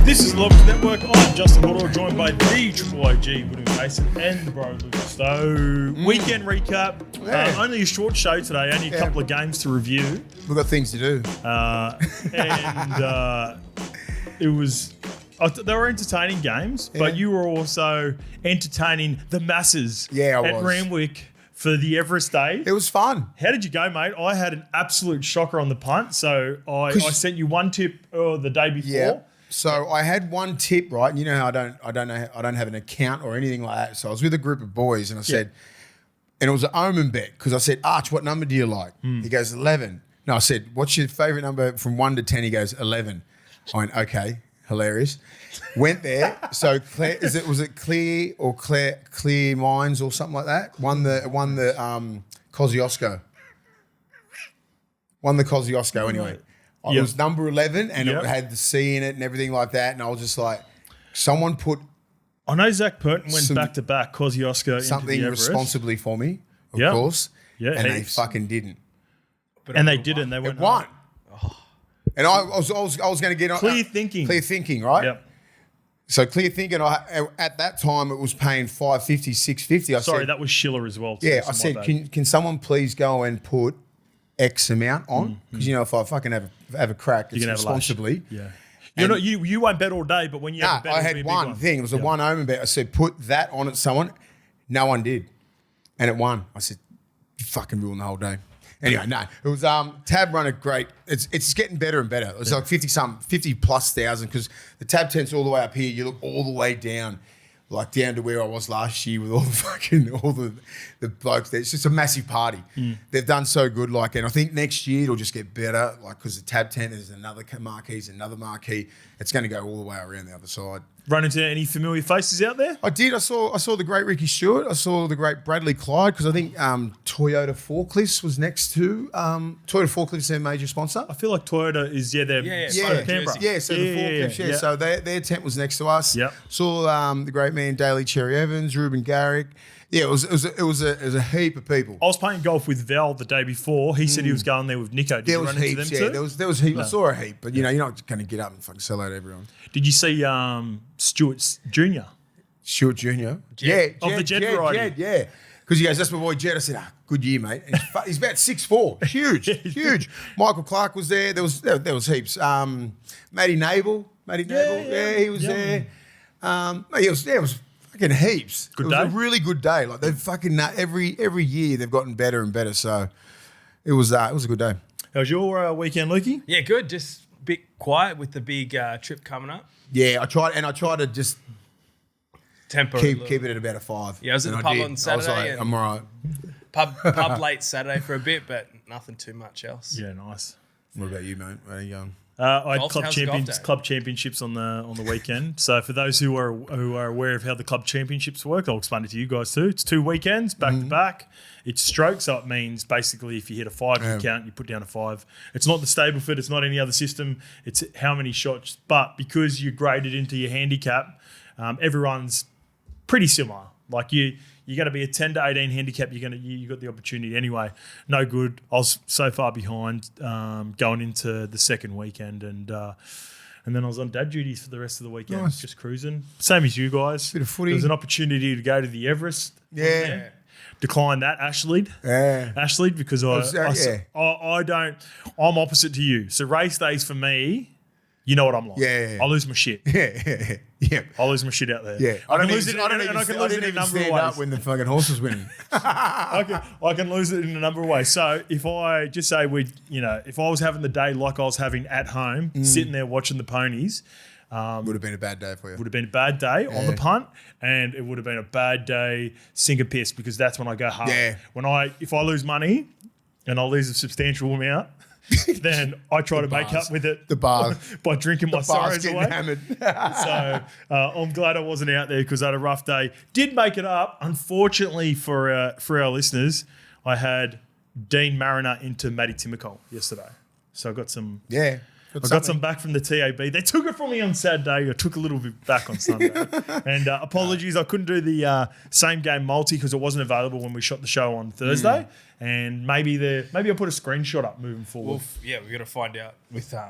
This is the Lobster Network. I'm Justin Horo, joined by the Triple OG, Willie Mason, and the bro Lucas. So, weekend recap. Only a short show today, only a couple of games to review. We've got things to do. It was... They were entertaining games, but you were also entertaining the masses at Randwick for the Everest Day. It was fun. How did you go, mate? I had an absolute shocker on the punt, so I sent you one tip the day before. Yeah. So I had one tip, right? And you know how I don't have an account or anything like that. So I was with a group of boys and I said, and it was an omen bet because I said, Arch, what number do you like? He goes, 11. No, I said, what's your favourite number from 1 to 10? He goes, 11. I went, okay, hilarious. Went there. So Claire, was it Clear or Clear Minds or something like that? Won the Kosciuszko. Won the Kosciuszko anyway. It was number 11 and it had the C in it and everything like that. And I was just like, someone put... I know Zach Purton went back-to-back Kosciuszko something into the responsibly for me, of course. Yeah, and they fucking didn't. And they didn't. They went won. Oh. And I was going to get on... Clear thinking, right? Yep. So clear thinking, at that time it was paying $5.50, $6.50. Sorry, that was Schiller as well. Yeah, I said, can someone please go and put X amount on? Because, if I fucking have a crack, it's responsibly. Yeah. You won't bet all day, but when you have a bet, I had one thing. It was a one omen bet. I said, put that on at someone. No one did. And it won. I said, you fucking ruined the whole day. Anyway, no. It was Tab run a great, it's getting better and better. It was like 50 plus thousand because the Tab tent's all the way up here. You look all the way down, like down to where I was last year with all the blokes there. It's just a massive party. They've done so good, and I think next year it'll just get better, because the Tab tent is another marquee. It's going to go all the way around the other side. Run into any familiar faces out there? I did. I saw the great Ricky Stewart. I saw the great Bradley Clyde because I think Toyota Forklifts was next to Toyota Forklifts, their major sponsor. I feel like Toyota is Canberra. Yeah, so the Forklifts, so their tent was next to us. Yep. Saw the great man Daly Cherry Evans, Ruben Garrick. Yeah, it was a heap of people. I was playing golf with Val the day before. He said he was going there with Nico. Did you run into them too? There was heaps. No. I saw a heap, but you're not going to get up and fucking sell out everyone. Did you see Stuart Jr.? Stuart Jr. Jed. Of the Jed variety. Yeah. Because he goes, that's my boy Jed. I said, good year, mate. And he's about 6'4", huge. Michael Clark was there. There was heaps. Matty Nable. Yeah, he was there. It was fucking heaps. It was a really good day. Like they've fucking every year they've gotten better and better. So it was a good day. How was your weekend, Lukey? Yeah, good. Just a bit quiet with the big trip coming up. Yeah, I tried to just temper keep it at about a 5. Yeah, I was at the pub on Saturday. I was like, I'm all right. Pub late Saturday for a bit, but nothing too much else. Yeah, nice. What about you, mate? Where are you going? I had club championships on the weekend. So for those who are aware of how the club championships work, I'll explain it to you guys too. It's 2 weekends back to back. It's stroke, so it means basically if you hit a 5, you count, you put down a 5. It's not the Stableford, it's not any other system. It's how many shots. But because you're graded into your handicap, everyone's pretty similar. Like you're going to be a 10 to 18 handicap. You got the opportunity anyway. No good. I was so far behind going into the second weekend, and then I was on dad duties for the rest of the weekend, just cruising. Same as you guys. Bit of footy. There was an opportunity to go to the Everest. Yeah. Declined that, Ashleigh. Yeah. Ashleigh, because I don't. I'm opposite to you. So race days for me. You know what I'm like. Yeah. I lose my shit. Yeah. I lose my shit out there. Yeah. I can lose it in a number of ways. When the fucking horse was winning. I can lose it in a number of ways. So if I just say if I was having the day like I was having at home, sitting there watching the ponies, would have been a bad day for you. Would have been a bad day on the punt, and it would have been a bad day sink or piss because that's when I go hard. Yeah. If I lose money and I lose a substantial amount, then I try to make up with it by drinking my sorrows away. Hammered. So I'm glad I wasn't out there because I had a rough day. Did make it up. Unfortunately for our listeners, I had Dean Mariner into Matty Timokol yesterday. So I got some I got some back from the TAB. They took it from me on Saturday. I took a little bit back on Sunday. And apologies, I couldn't do the same game multi because it wasn't available when we shot the show on Thursday. And maybe I'll put a screenshot up moving forward. Well, we got to find out with. No,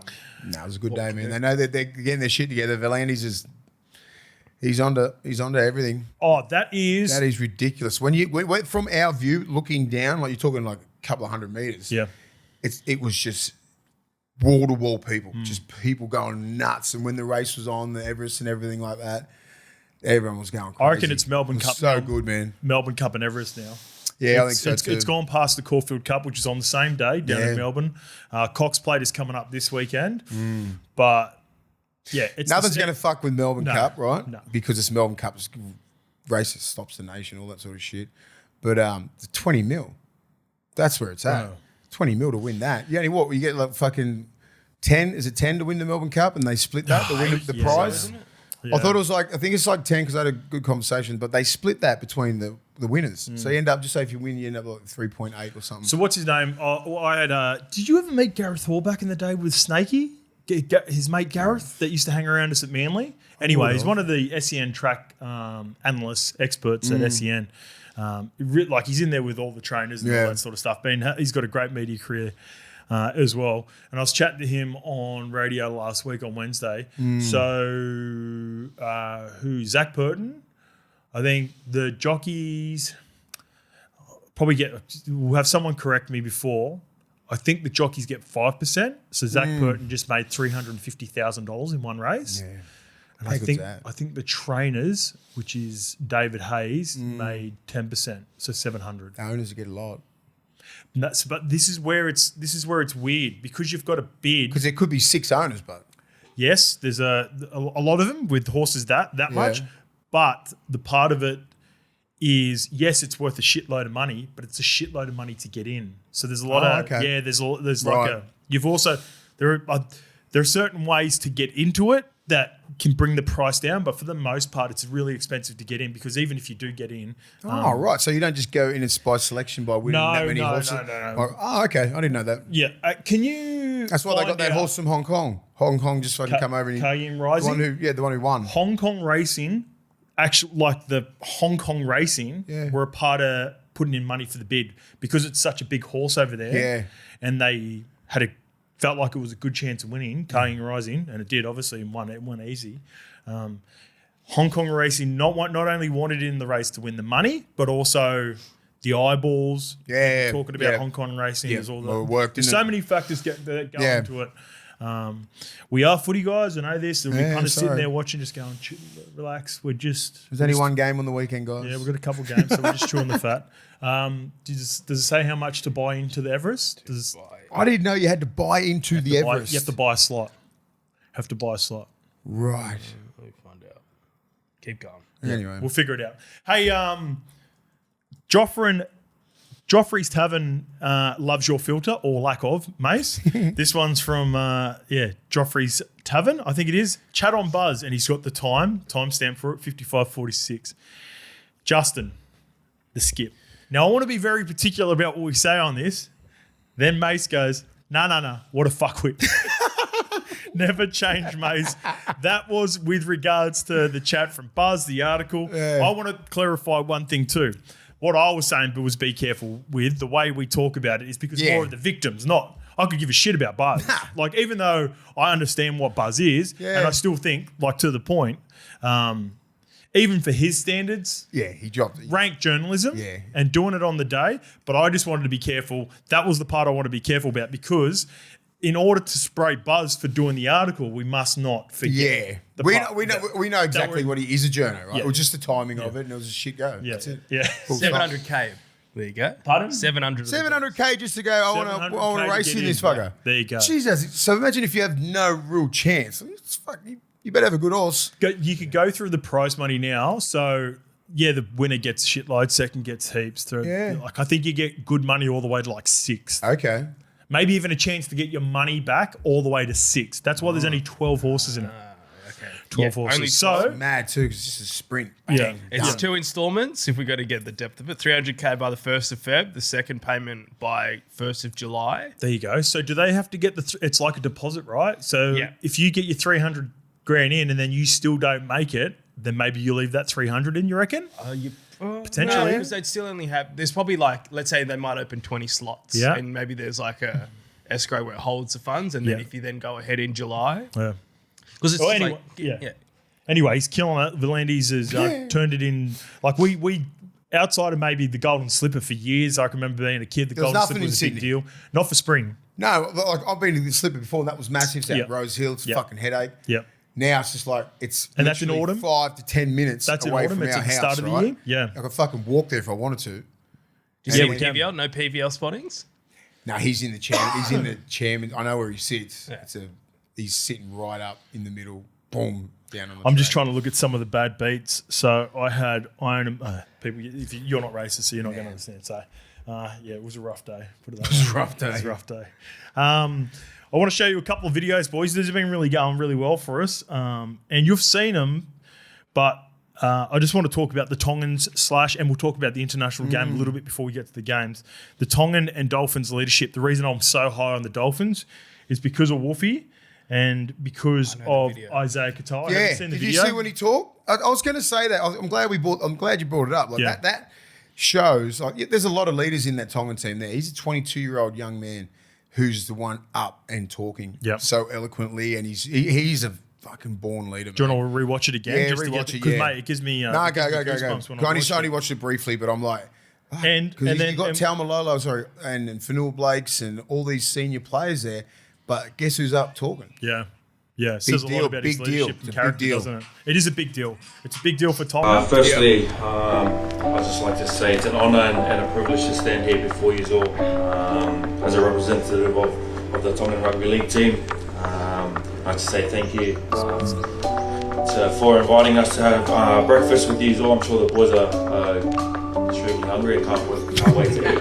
it was a good day, man. They know that they're getting their shit together. Volandes is. He's onto everything. Oh, that is ridiculous. When you went from our view, looking down, like you're talking like a couple of 100 meters. Yeah, it was just wall to wall people, just people going nuts. And when the race was on, the Everest and everything like that, everyone was going crazy. I reckon it's Melbourne Cup. So good, man. Melbourne Cup and Everest now. Yeah, I think so too. It's gone past the Caulfield Cup, which is on the same day down in Melbourne. Cox Plate is coming up this weekend, but. Yeah, nothing's going to fuck with Melbourne Cup, right? No. Because it's Melbourne Cup, race stops the nation, all that sort of shit. But the 20 mil, that's where it's at. 20 mil to win that. You get like fucking 10. Is it 10 to win the Melbourne Cup? And they split that to win the prize. Yeah. I thought it was I think it's like 10 because I had a good conversation, but they split that between the winners. So you end up, just say if you win, you end up like 3.8 or something. So what's his name? I had. Did you ever meet Gareth Hall back in the day with Snakey? His mate Gareth that used to hang around us at Manly. Anyway, he's one of the SEN track analysts, experts at SEN. He's in there with all the trainers and all that sort of stuff. He's got a great media career as well. And I was chatting to him on radio last week on Wednesday. So Zach Purton? I think the jockeys we'll have someone correct me before. I think the jockeys get 5%. So Zach Purton just made $350,000 in one race. Yeah. And I think the trainers, which is David Hayes, made 10%, so 700. The owners get a lot. But this is where it's weird because you've got a bid. Because there could be 6 owners, but yes, there's a lot of them with horses that much. But the part of it is, yes, it's worth a shitload of money, but it's a shitload of money to get in. So there's a lot there's like you've also, there are certain ways to get into it that can bring the price down, but for the most part, it's really expensive to get in because even if you do get in. Right. So you don't just go in by selection by winning that many horses? No. Oh, okay. I didn't know that. Yeah. Can you. That's why they got that horse from Hong Kong. Hong Kong just fucking come over and. KIWI Rising? The one who won. Hong Kong Racing. Actually, like the Hong Kong Racing were a part of putting in money for the bid because it's such a big horse over there. Yeah. And they felt like it was a good chance of winning, KIWI Rising, and it did, obviously, and won easy. Hong Kong Racing not only wanted in the race to win the money, but also the eyeballs. Yeah. Talking about Hong Kong Racing. There's all there's so many factors that go into it. We are footy guys, I know this. We're kind of sitting there watching, just going, relax. There's only one game on the weekend, guys. Yeah, we've got a couple games, so we're just chewing the fat. Does it say how much to buy into the Everest? I didn't know you had to buy into the Everest. You have to buy a slot. Right. Let me find out. Keep going. Anyway. We'll figure it out. Hey, Joffrey's Tavern loves your filter or lack of, Mace. This one's from Joffrey's Tavern, I think it is. Chat on Buzz, and he's got the timestamp for it, 55:46. Justin, the skip. Now I want to be very particular about what we say on this. Then Mace goes, no, what a fuckwit. Never change, Mace. That was with regards to the chat from Buzz, the article. Yeah. I want to clarify one thing too. What I was saying was be careful with the way we talk about it is because more of the victims, not I could give a shit about Buzz. Like, even though I understand what Buzz is, and I still think, like, to the point, even for his standards, he dropped it. Rank journalism and doing it on the day. But I just wanted to be careful. That was the part I want to be careful about because in order to spray Buzz for doing the article, we must not forget. Yeah. We know exactly what he is, a journo, right? It was just the timing of it and it was a shit go. Yeah. That's it. Yeah. Cool. 700K. There you go. Pardon? 700K just to go, I want to race in this fucker. There you go. Jesus. So imagine if you have no real chance. You better have a good horse. You could go through the prize money now. So, the winner gets shitload, second gets heaps. Like, I think you get good money all the way to like 6th. Okay. Maybe even a chance to get your money back all the way to 6th. That's why there's only 12 horses in it. Okay. 12 horses. only So, Mad too, because it's a sprint. Yeah. Bang, It's done. 2 installments if we got to get the depth of it. 300K by the 1st of Feb, the second payment by 1st of July. there you go. So, do they have to get it's like a deposit, right? So, Yeah. if you get your 300 grand in and then you still don't make it, then maybe you leave that 300 in, you reckon? Potentially. No, because they'd still only have, there's probably like, let's say they might open 20 slots. Yeah. And maybe there's like a escrow where it holds the funds. And then Yeah. if you then go ahead in July. Yeah. Because it's Well, just anyway, like, yeah. Anyway, he's killing it. Valandis has turned it in. Like we outside of maybe the Golden Slipper for years, I can remember being a kid, the There was Golden nothing Slipper was in a big Sydney. deal. Not for spring. No, like I've been to the Slipper before, and that was massive. It's at Yep. Rose Hill. It's a Yep. fucking headache. Yep. Now it's just like it's And that's in literally autumn? 5 to 10 minutes That's in away autumn? from It's our at the house, start of the right? year? Yeah. I could fucking walk there if I wanted to. do you Yeah, see we can. PVL? No PVL spottings? No, he's in the chair. He's in the chairman. I know where he sits. Yeah. He's sitting right up in the middle. Boom, down on the I'm just track. trying to look at some of the bad beats. So I had Iron people. If you're not racist, so you're not going to understand. So yeah, it was a rough day. Put it that way. It was a rough day. It was a rough day. I want to show you a couple of videos, boys. These have been really going really well for us, and you've seen them. But I just want to talk about the Tongans / and we'll talk about the international game a little bit before we get to the games. The Tongan and Dolphins leadership. The reason I'm so high on the Dolphins is because of Wolfie and because of video. Isaiah Katoa. Yeah. Have you seen the Did video? you see when he talked? I was going to say that. I'm glad you brought it up. Like Yeah. that shows. Like there's a lot of leaders in that Tongan team. There, he's a 22-year-old young man who's the one up and talking Yep. so eloquently, and he's a fucking born leader. Do you want to rewatch it again? Yeah, just to rewatch get, it, 'cause, yeah. mate, it gives me No, it gives me go. goosebumps when I I watch only it. watched it briefly, but I'm like, And because then you got Taumalolo, sorry, and Fanua Blakes and all these senior players there, but guess who's up talking? yeah, it says a lot deal, about his big leadership deal. and It's a big character, deal. doesn't it? It is a big deal. It's a big deal for Tom. Firstly, I'd just like to say it's an honour and a privilege to stand here before you all as a representative of the Tongan Rugby League team. I'd like to say thank you for inviting us to have breakfast with you all. I'm sure the boys are extremely hungry and can't wait to eat.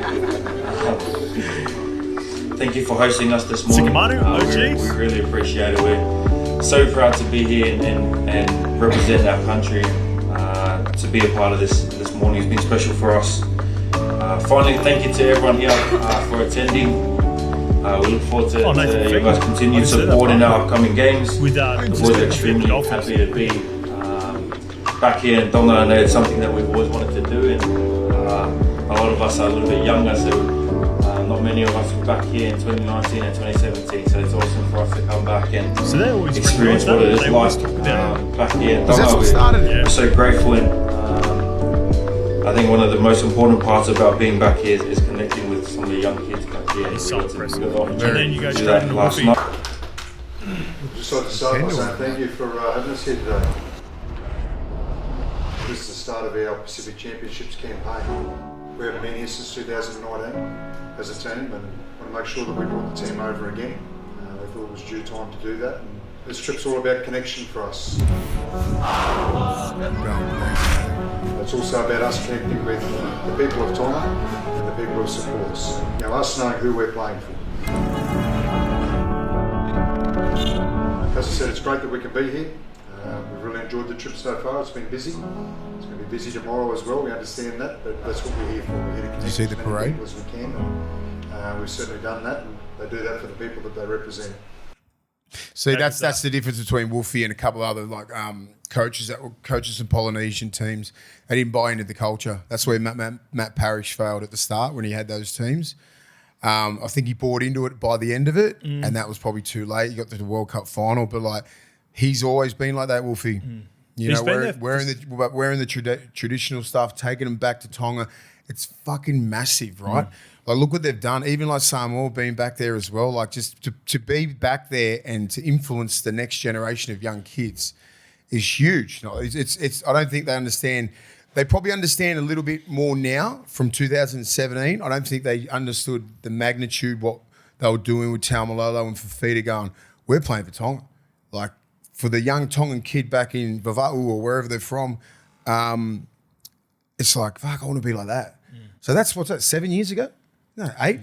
Thank you for hosting us this morning. Sikamanu, OGs. We really appreciate it. We're so proud to be here and represent our country. To be a part of this morning has been special for us. Finally, thank you to everyone here for attending. We look forward to Nathan, you guys' continued I said that, support in right? our upcoming games. With The boys are extremely Dolphins. happy to be back here in Tonga. I know it's something that we've always wanted to do, and a lot of us are a little bit younger, so not many of us were back here in 2019 and 2017. So it's awesome for us to come back and So they always experience what it is like back here in That's Tonga. what started it. Yeah. We're so grateful, and I think one of the most important parts about being back here is connecting with some of the young kids back here. It's so We got to- impressive. we got the And opportunity then you go to do straight that into last Wolfie. night. Just like to start by saying thank you for having us here today. This is the start of our Pacific Championships campaign. We haven't been here since 2019 as a team, and want to make sure that we brought the team over again. We thought it was due time to do that. And this trip's all about connection for us. It's also about us connecting with the people of Tonga and the people who support us. You know, us knowing who we're playing for. As I said, it's great that we can be here. We've really enjoyed the trip so far. It's been busy. It's going to be busy tomorrow as well. We understand that, but that's what we're here for. We're here to connect see the as many parade? people as we can. And, we've certainly done that, and they do that for the people that they represent. See, that's the difference between Wolfie and a couple of other coaches that were coaches in Polynesian teams. They didn't buy into the culture. That's where Matt Parrish failed at the start when he had those teams. I think he bought into it by the end of it, and that was probably too late. He got to the World Cup final, but like he's always been like that, Wolfie. You He's know, been there wearing the traditional stuff, taking them back to Tonga. It's fucking massive, right? Like, look what they've done. Even like Samoa being back there as well. Like, just to be back there and to influence the next generation of young kids is huge. No, it's. I don't think they understand. They probably understand a little bit more now from 2017. I don't think they understood the magnitude what they were doing with Taumalolo and Fafita going, we're playing for Tonga. Like, for the young Tongan kid back in Vava'u or wherever they're from, it's like, fuck, I want to be like that. So what's that, 7 years ago? No, eight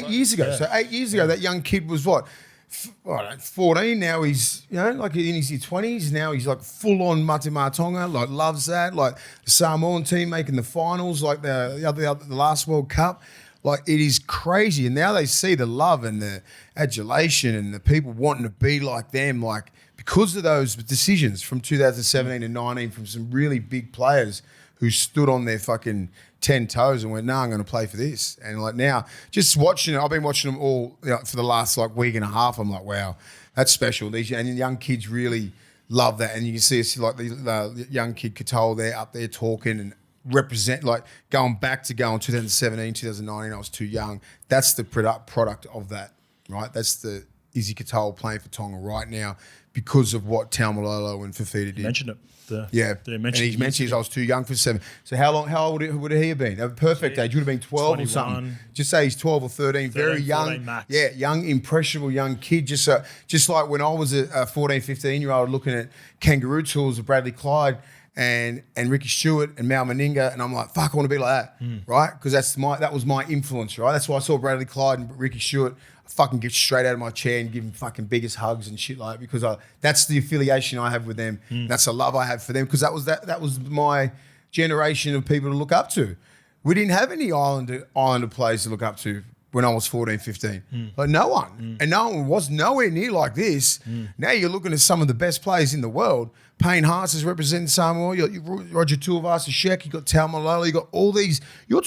years ago. Yeah. So 8 years ago, that young kid was what? 14. Now he's, like in his 20s. Now he's like full on Matima Tonga, like loves that. Like the Samoan team making the finals, like the last World Cup. Like it is crazy. And now they see the love and the adulation and the people wanting to be like them, like because of those decisions from 2017 and 19 from some really big players who stood on their fucking 10 toes and went, no, I'm going to play for this. And like now, just watching it, I've been watching them all for the last like week and a half. I'm like, wow, that's special. These and young kids really love that. And you can see like the young kid Katol there up there talking and represent, like going 2017, 2019, I was too young. That's the product of that, right? That's the Izzy Katol playing for Tonga right now because of what Taumalolo and Fafita did. Mentioned it. And he mentioned I was too young for 7. So how old would he have been? A perfect age. Would have been 12 or something. Just say he's 12 or 13. Very young. Max. Yeah, young, impressionable young kid. Just like when I was a 14, 15-year-old looking at kangaroo tours of Bradley Clyde and Ricky Stewart and Mal Meninga, and I'm like, fuck, I want to be like that, right? Because that was my influence, right? That's why I saw Bradley Clyde and Ricky Stewart. I fucking get straight out of my chair and give them fucking biggest hugs and shit like that because that's the affiliation I have with them. That's the love I have for them because that was my generation of people to look up to. We didn't have any Islander players to look up to when I was 14, 15. Like no one. And no one was nowhere near like this. Now you're looking at some of the best players in the world. Payne Haas is representing Samoa. You got Roger Tuivasa-Sheck. You got Taumalolo. You got all these. You're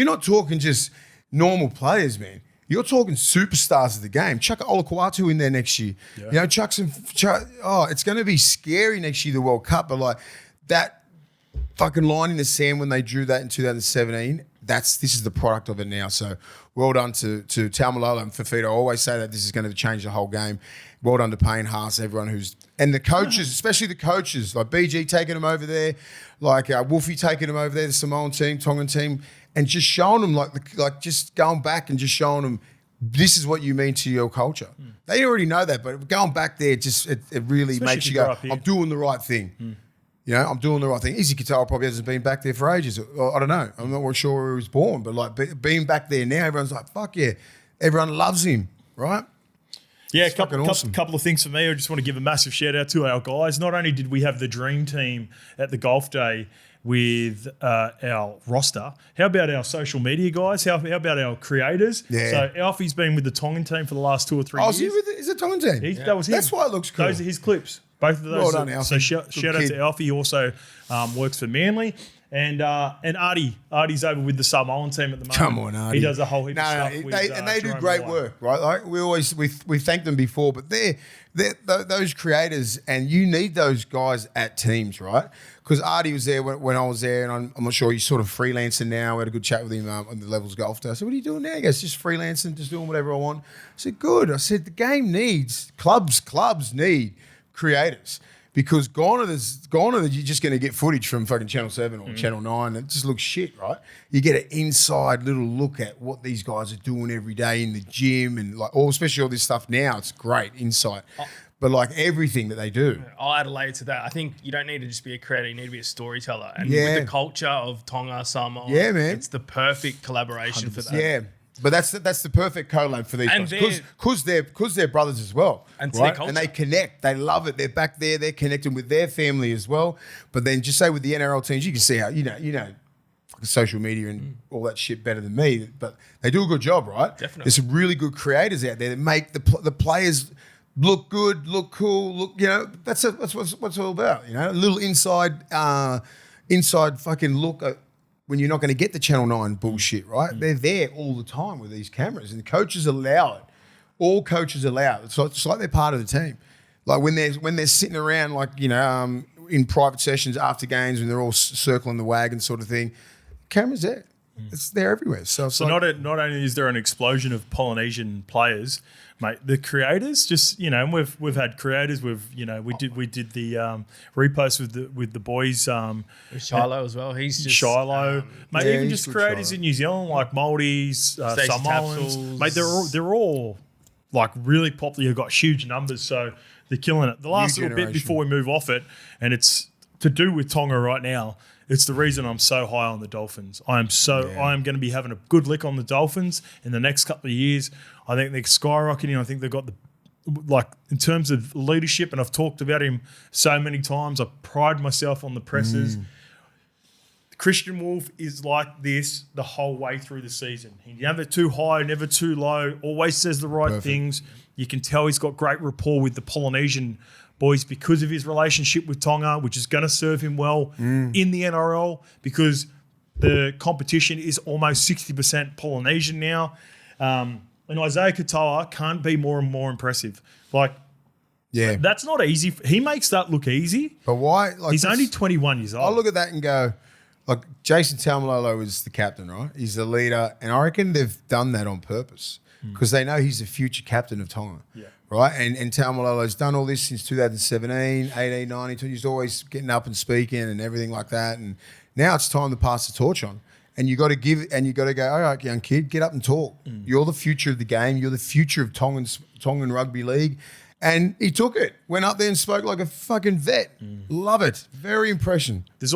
not talking just normal players, man. You're talking superstars of the game. Chuck Olakuatu in there next year. Yeah. It's going to be scary next year, the World Cup. But like that fucking line in the sand when they drew that in 2017, this is the product of it now. So well done to Taumalolo and Fafita. I always say that this is going to change the whole game. Well done to Payne Haas, everyone and the coaches, especially the coaches, like BG taking them over there, like Wolfie taking them over there, the Samoan team, Tongan team, and just showing them like just going back and just showing them this is what you mean to your culture. They already know that, but going back there, it really especially makes you go, I'm doing the right thing. I'm doing the right thing. Izzy Katol probably hasn't been back there for ages. I don't know. I'm not sure where he was born, but like being back there now, everyone's like, fuck yeah. Everyone loves him, right? Yeah, a couple of things for me. I just want to give a massive shout out to our guys. Not only did we have the dream team at the golf day with our roster, how about our social media guys? How about our creators? Yeah. So Alfie's been with the Tongan team for the last 2 or 3 years. Is it Tongan team? That was him. That's why it looks cool. Those are his clips. Both of those. Well done, Alfie. So shout out to Alfie. He also works for Manly. And Artie's over with the Samoan team at the moment. Come on, Artie. He does a whole heap of stuff. They do great work, right? Like we thanked them before, but they're those creators, and you need those guys at teams, right? Because Artie was there when I was there, and I'm not sure he's sort of freelancing now. We had a good chat with him on the Levels Golf Day. I said, "What are you doing now?" He goes, "Just freelancing, just doing whatever I want." I said, "Good." I said, "The game needs clubs need creators." Because gone are you're just going to get footage from fucking Channel 7 or Channel 9. It just looks shit, right? You get an inside little look at what these guys are doing every day in the gym and especially all this stuff now. It's great insight. But like everything that they do. I'll add a layer to that. I think you don't need to just be a creator. You need to be a storyteller. And with the culture of Tonga, Samoa, man, it's the perfect collaboration 100%. For that. Yeah. But that's the perfect collab for these guys because they're brothers as well, and right? And they connect, they love it. They're back there, they're connecting with their family as well. But then just say with the NRL teams, you can see how you know social media and all that shit better than me. But they do a good job, right? Definitely. There's some really good creators out there that make the players look good, look cool, that's what it's all about. A little inside fucking look. When you're not going to get the Channel 9 bullshit, right? They're there all the time with these cameras, and the coaches allow it. All coaches allow it. It's like they're part of the team. Like when they're sitting around, in private sessions after games, when they're all circling the wagon, sort of thing. Cameras there. It's there everywhere. So not only is there an explosion of Polynesian players, mate, the creators just we've had creators. We did the repost with the boys. Shiloh as well. He's just Shiloh, mate. Even just creators in New Zealand like Māoris, Samoans, mate. They're all like really popular. You've got huge numbers, so they're killing it. The last little bit before we move off it, and it's to do with Tonga right now. It's the reason I'm so high on the Dolphins. I am going to be having a good lick on the Dolphins in the next couple of years. I think they're skyrocketing. I think they've got in terms of leadership, and I've talked about him so many times. I pride myself on the presses. Christian Wolf is like this the whole way through the season. He never too high, never too low, always says the right things. You can tell he's got great rapport with the Polynesian boys because of his relationship with Tonga, which is going to serve him well in the NRL because the competition is almost 60% Polynesian now. And Isaiah Katoa can't be more and more impressive. That's not easy. He makes that look easy. But why? He's only 21 years old. I look at that and go, Jason Taumalolo is the captain, right? He's the leader. And I reckon they've done that on purpose because they know he's the future captain of Tonga. Yeah. Right? And Taumalolo's done all this since 2017, 18, 19. He's always getting up and speaking and everything like that. And now it's time to pass the torch on. And you got to go, all right, young kid, get up and talk. You're the future of the game. You're the future of Tongan Rugby League. And he took it, went up there and spoke like a fucking vet. Love it. Very impressive. There's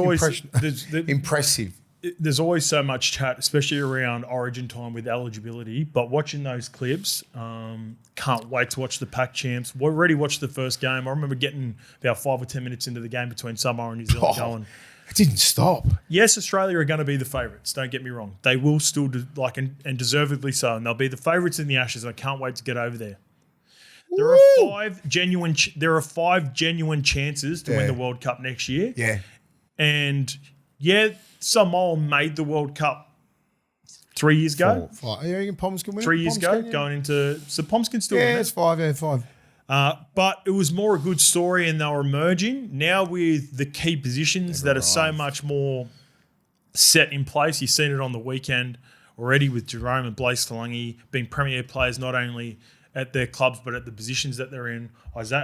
always so much chat, especially around Origin time with eligibility. But watching those clips, can't wait to watch the Pac Champs. We already watched the first game. I remember getting about 5 or 10 minutes into the game between Samoa and New Zealand going, it didn't stop. Yes, Australia are going to be the favourites. Don't get me wrong. They will still and deservedly so. And they'll be the favourites in the Ashes. I can't wait to get over there. There are 5 genuine chances to win the World Cup next year. Yeah. And Samoa made the World Cup 3 years ago. 4, 5. Yeah, Poms can win. 3 years ago, going into Poms can still win. Yeah, it's 5. Yeah, 5. But it was more a good story, and they were emerging. Now with the key positions that are so much more set in place, you've seen it on the weekend already with Jerome and Blaise Talangi being premier players, not only at their clubs, but at the positions that they're in.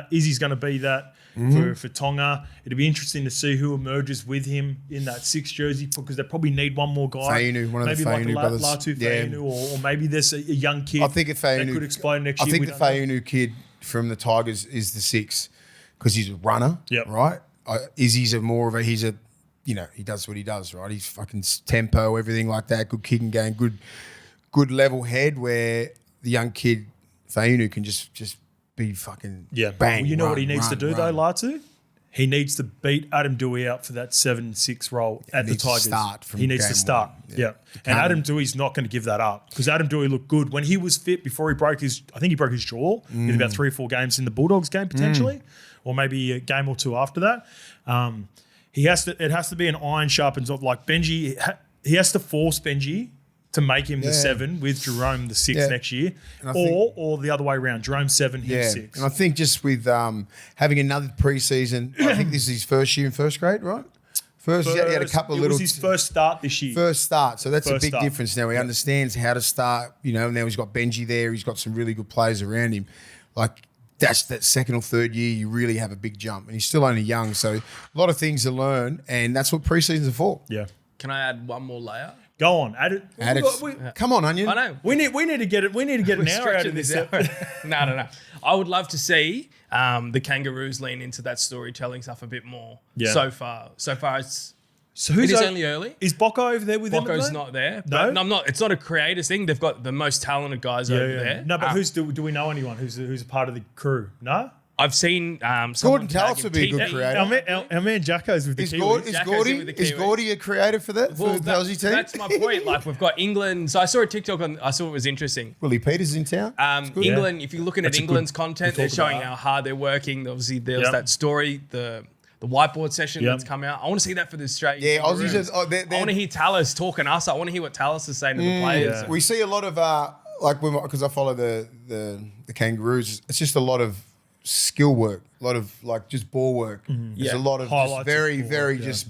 Izzy's going to be that for Tonga. It'll be interesting to see who emerges with him in that 6 jersey because they probably need one more guy. Fainu, one of the Fainu brothers. Latu Fainu, or maybe there's a young kid I think that could explode next year. I think the Fainu kid from the Tigers is the 6 because he's a runner, right? Izzy's he does what he does, right? He's fucking tempo, everything like that, good kicking game, good level head where the young kid Fainu can just be fucking bang. Well, you know what he needs to do though, Latu? He needs to beat Adam Doueihi out for that 7-6 role at the Tigers. He needs to start. Yeah. And Adam Doueihi's not going to give that up because Adam Doueihi looked good when he was fit before he broke his jaw in about 3 or 4 games in the Bulldogs game potentially, or maybe a game or 2 after that. It has to be an iron sharpens off like Benji. He has to force Benji to make him the 7 with Jerome the 6 next year, or the other way around. Jerome 7, him 6. And I think just with having another preseason, I think this is his first year in first grade, right? He had a couple of little. It was his first start this year. First start, so that's a big difference now. He understands how to start. Now he's got Benji there. He's got some really good players around him. That's that 2nd or 3rd year, you really have a big jump, and he's still only young, so a lot of things to learn, and that's what preseasons are for. Yeah. Can I add one more layer? Go on, add it. Come on, Onion. I know. We need to get it. We need to get an hour out of this. No. I would love to see the Kangaroos lean into that storytelling stuff a bit more. Yeah. So far, it is only early. Is Bocco over there with them? Bocco's not there. No, I'm not. It's not a creators thing. They've got the most talented guys over there. No, but do we know anyone who's a part of the crew? No. I've seen Gordon Tallis would be a good creator. Our man Jacko's with the Kiwis. Is Gordy a creator for that? For the Aussie team? That's my point. We've got England. So I saw a TikTok I saw it was interesting. Willie Peters in town. England. If you're looking at England's content, they're showing how hard they're working. Obviously, there's that story, the whiteboard session that's come out. I want to see that for the Australian. Yeah, Aussies. I want to hear Tallis talking us. I want to hear what Tallis is saying to the players. Yeah. We see a lot of because I follow the Kangaroos. It's just a lot of skill work, a lot of just ball work. There's a lot of just very just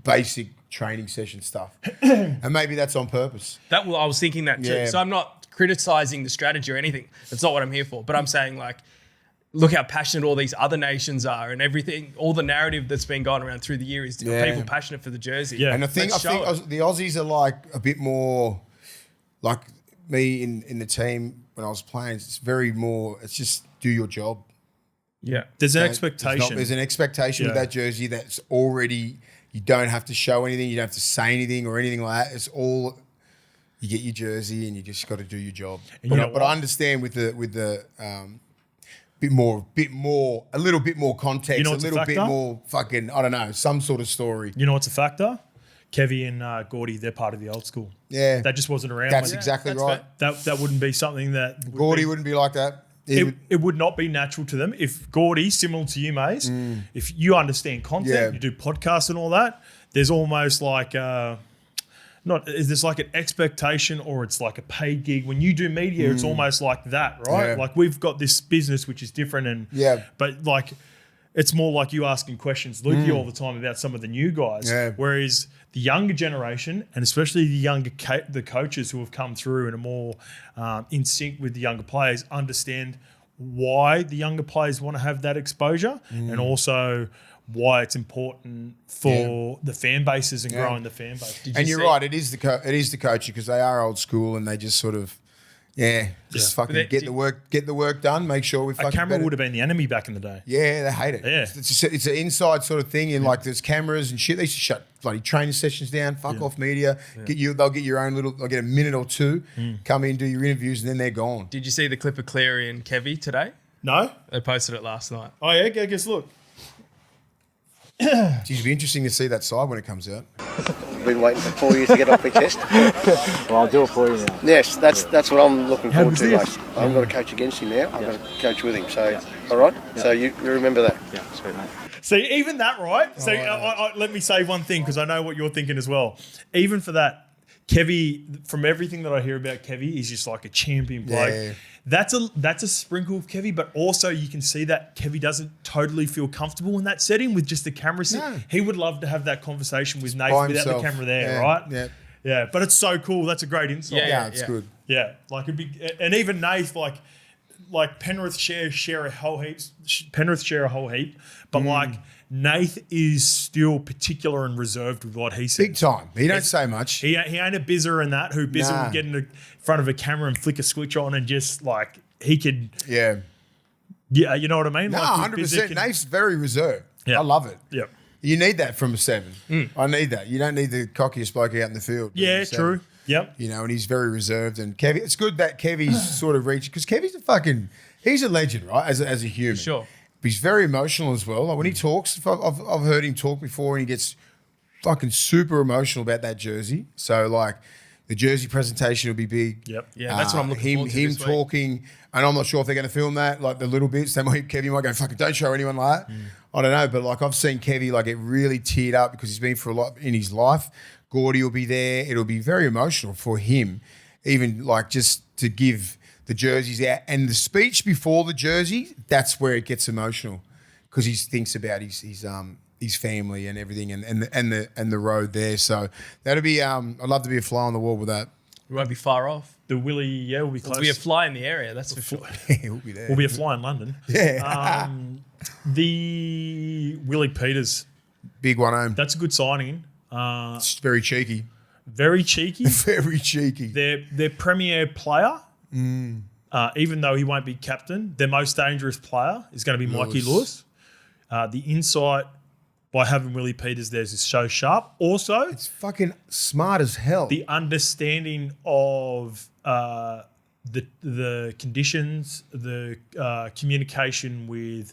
basic training session stuff, and maybe that's on purpose. I was thinking that too. So I'm not criticizing the strategy or anything. That's not what I'm here for. But I'm saying look how passionate all these other nations are, and everything. All the narrative that's been going around through the year is people passionate for the jersey. Yeah, and I think the Aussies are a bit more like me in the team when I was playing. It's very more. It's just do your job. Yeah, there's an expectation. There's an expectation with that jersey that's already You don't have to show anything. You don't have to say anything or anything like that. It's all you get your jersey and you just got to do your job. But I understand with the a little bit more context, a little bit more fucking, I don't know, some sort of story. You know what's a factor? Kevy and Gordy, they're part of the old school. Yeah. That just wasn't around. That's exactly right. That wouldn't be something that... Gordy wouldn't be like that. It would not be natural to them. If Gordy, similar to you, Mace, if you understand content, you do podcasts and all that, there's almost like... is this like an expectation or it's like a paid gig? When you do media, it's almost like that, right? Yeah. Like we've got this business which is different but like it's more like you asking questions, Lukey, all the time about some of the new guys. Yeah. Whereas the younger generation and especially the coaches who have come through and are more in sync with the younger players understand why the younger players want to have that exposure and also why it's important for the fan bases and growing the fan base. And you're right, it is the coach because they are old school and they just sort of fucking get the work done. Make sure we fucking. A camera would have been the enemy back in the day. Yeah, they hate it. Yeah, it's an inside sort of thing. In like there's cameras and shit. They used to shut bloody training sessions down. Fuck off media. Yeah. They'll get your own little. They'll get a minute or two. Come in, do your interviews, and then they're gone. Did you see the clip of Cleary and Kevy today? No, they posted it last night. Oh yeah, I guess look. Geez, it'd be interesting to see that side when it comes out. I've been waiting for 4 years to get off my chest. Well, I'll do it for you now. Yes, that's what I'm looking forward to. Like, I haven't got to coach against him now. I've got to coach with him. So, all right. Yeah. So you remember that. Yeah, sweet mate. See, even that, right? So let me say one thing because I know what you're thinking as well. Even for that, Kevy, from everything that I hear about Kevy, he's just like a champion bloke. Yeah. That's a sprinkle of Kevy, but also you can see that Kevy doesn't totally feel comfortable in that setting with just the camera. No. He would love to have that conversation with Nathan without the camera there, right? Yeah. Yeah, but it's so cool. That's a great insight. Yeah, it's good. Yeah, like it'd be, and even Nathan, like Penrith share a whole heap. Penrith share a whole heap, but like Nath is still particular and reserved with what he says. Big time. He don't say much. He ain't a bizzer in that who bizzer would get in front of a camera and flick a switch on and just like he could. Yeah. Yeah, you know what I mean? No, 100%. Nath's very reserved. I love it. Yeah. You need that from a 7. I need that. You don't need the cockiest bloke out in the field. Yeah, true. Yep. You know, and he's very reserved. And Kevy, it's good that Kevy's sort of reached because Kevy's he's a legend, right? As a human. Sure. But he's very emotional as well. Like when he talks, I've heard him talk before and he gets fucking super emotional about that jersey. So like the jersey presentation will be big. Yep. Yeah, that's what I'm looking forward to. Him talking, and I'm not sure if they're going to film that, like the little bits. Kevy might go, fucking don't show anyone like that. I don't know, but like I've seen Kevy like get really teared up because he's been through a lot in his life. Gordy will be there. It'll be very emotional for him, even like just to give the jerseys out and the speech before the jersey. That's where it gets emotional because he thinks about his family and everything and the road there. So that'll be I'd love to be a fly on the wall with that. We won't be far off. The Willie, we'll be close. We'll be a fly in the area, that's for sure. We'll be there. We'll be a fly in London. Yeah. The Willie Peters. Big one home. That's a good signing. It's very cheeky. Very cheeky. Very cheeky. Their premier player, even though he won't be captain, their most dangerous player is going to be Mikey Lewis. The insight by having Willie Peters there is so sharp. Also, it's fucking smart as hell. The understanding of the conditions, the communication with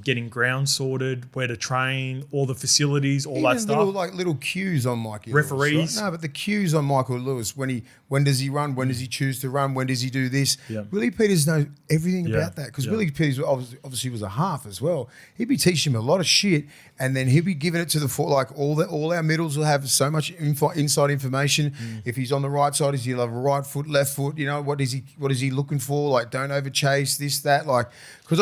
getting ground sorted, where to train, all the facilities, all that stuff. Little cues on Mikey referees. Lewis, right? No, but the cues on Michael Lewis when does he run? When does he choose to run? When does he do this? Yeah. Willie Peters knows everything about that because Willie Peters obviously was a half as well. He'd be teaching him a lot of shit, and then he'd be giving it to the foot. Like all our middles will have so much inside information. If he's on the right side, he'll have a right foot, left foot. You know what is he looking for? Like don't over chase this that. Like because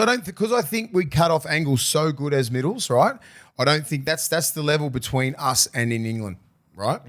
I think we cut off angles so good as middles, right? I don't think that's the level between us and in England. Right,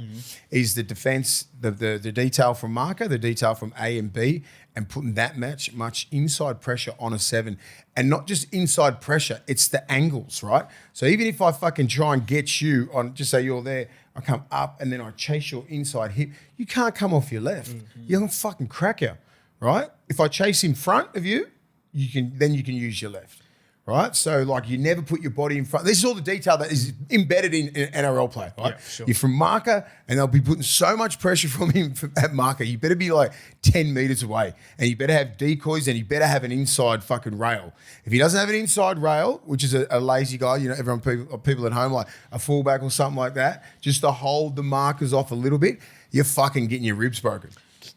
is the defence, the detail from marker, the detail from A and B, and putting that much inside pressure on a 7, and not just inside pressure, it's the angles, right? So even if I fucking try and get you on, just say you're there, I come up and then I chase your inside hip, you can't come off your left. You're gonna fucking crack you, right? If I chase in front of you, you can use your left. right? So, like, you never put your body in front. This is all the detail that is embedded in NRL play, right? Yeah, sure. You're from marker, and they'll be putting so much pressure from him at marker. You better be like 10 metres away, and you better have decoys, and you better have an inside fucking rail. If he doesn't have an inside rail, which is a lazy guy, you know, people at home, like a fullback or something like that, just to hold the markers off a little bit, you're fucking getting your ribs broken.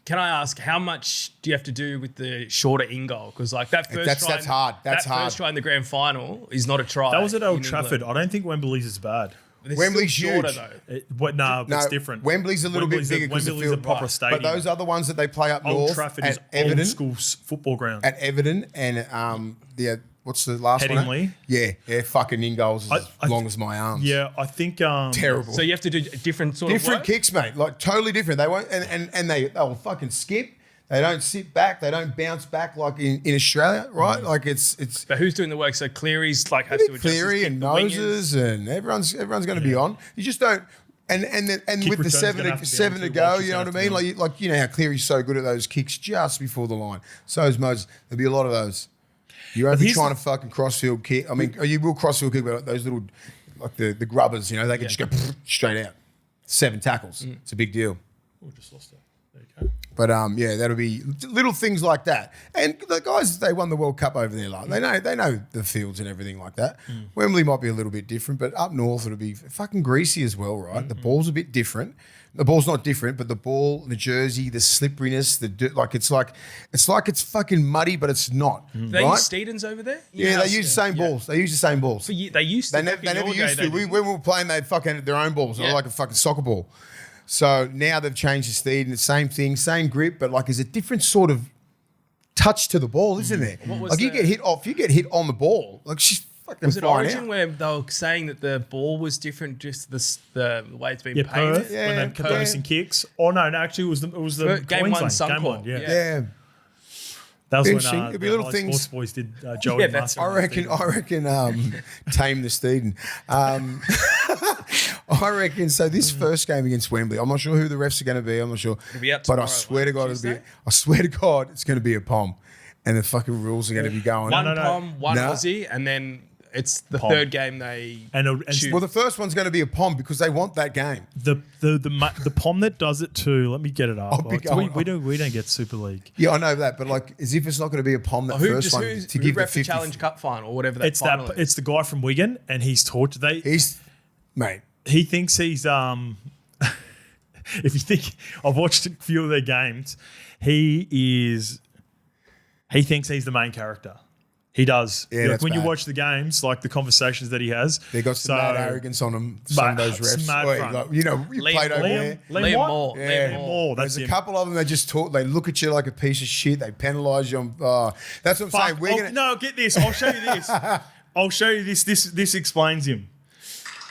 Can I ask, how much do you have to do with the shorter in goal? Because like that first try, that's hard. That's hard. First try in the grand final is not a try. That was at Old Trafford. I don't think Wembley's as bad. Wembley's shorter huge. though. It's different. Wembley's a little bit bigger because the field. A proper stadium. But those other ones that they play up Old north Trafford at is Everton, old school football ground. at Everton and what's the last one? Headingley. Yeah, fucking in goals as long as my arms. Yeah, I think Terrible. So you have to do different sort of Different work? kicks, mate. Like totally different. They won't and they'll fucking skip. They don't sit back. They don't bounce back like in Australia, right? Like it's. But who's doing the work? So Cleary's like has to adjust Cleary his and kick, the Noses and everyone's going to be on. You just don't. And with the seven to go, you know what I mean? Like you know how Cleary's so good at those kicks just before the line. So is Moses. There'll be a lot of those. You won't be trying to fucking crossfield kick. I mean, you will crossfield kick, but those little, like the grubbers, you know, they can just go straight out. 7 tackles. It's a big deal. Oh, just lost it. There you go. But yeah, that'll be little things like that. And the guys, they won the World Cup over there. Like they know the fields and everything like that. Wembley might be a little bit different, but up north it'll be fucking greasy as well, right? The ball's a bit different. The ball's not different, but the ball, the jersey, the slipperiness, the dirt, it's fucking muddy, but it's not. They use Steedens over there? Yeah, they use the same balls. They use the same balls. They used to. They never used to. When we were playing, they fucking had their own balls, like a fucking soccer ball. So now they've changed the steed and the same thing, same grip, but like there's a different sort of touch to the ball, isn't there? Like you get hit on the ball. Like she's fucking was it flying Origin out. where they were saying that the ball was different, just the way it's been painted? Perth, when they kept missing kicks. Oh no, actually it was the Game one, Queensland. Game one, Yeah. That was Interesting. when It'd be the little High things. Sports Boys did Joey Master. I reckon tame the Steeden. I reckon so this first game against Wembley, I'm not sure who the refs are going to be, I'm not sure. It'll be out but I tomorrow, swear to God Tuesday? it's going to be a pom. And the fucking rules are going to be going. One pom, one Aussie, and then it's the third game they choose. Well, the first one's going to be a pom because they want that game. The pom that does it too. Let me get it up. We don't get Super League. Yeah, I know that, but like, as if it's not going to be a pom that first one to give the 50. Challenge Cup final or whatever. It's the guy from Wigan, and he's tortured. He thinks he's if you think I've watched a few of their games, he thinks he's the main character. He does. Yeah, like when you watch the games, like the conversations that he has. They got some mad arrogance on them, some of those refs. You played over there. Liam Moore. Yeah. Liam Moore. There's a couple of them they just talk, they look at you like a piece of shit, they penalise you on that's what I'm saying. No, get this. I'll show you this. I'll show you this. This explains him.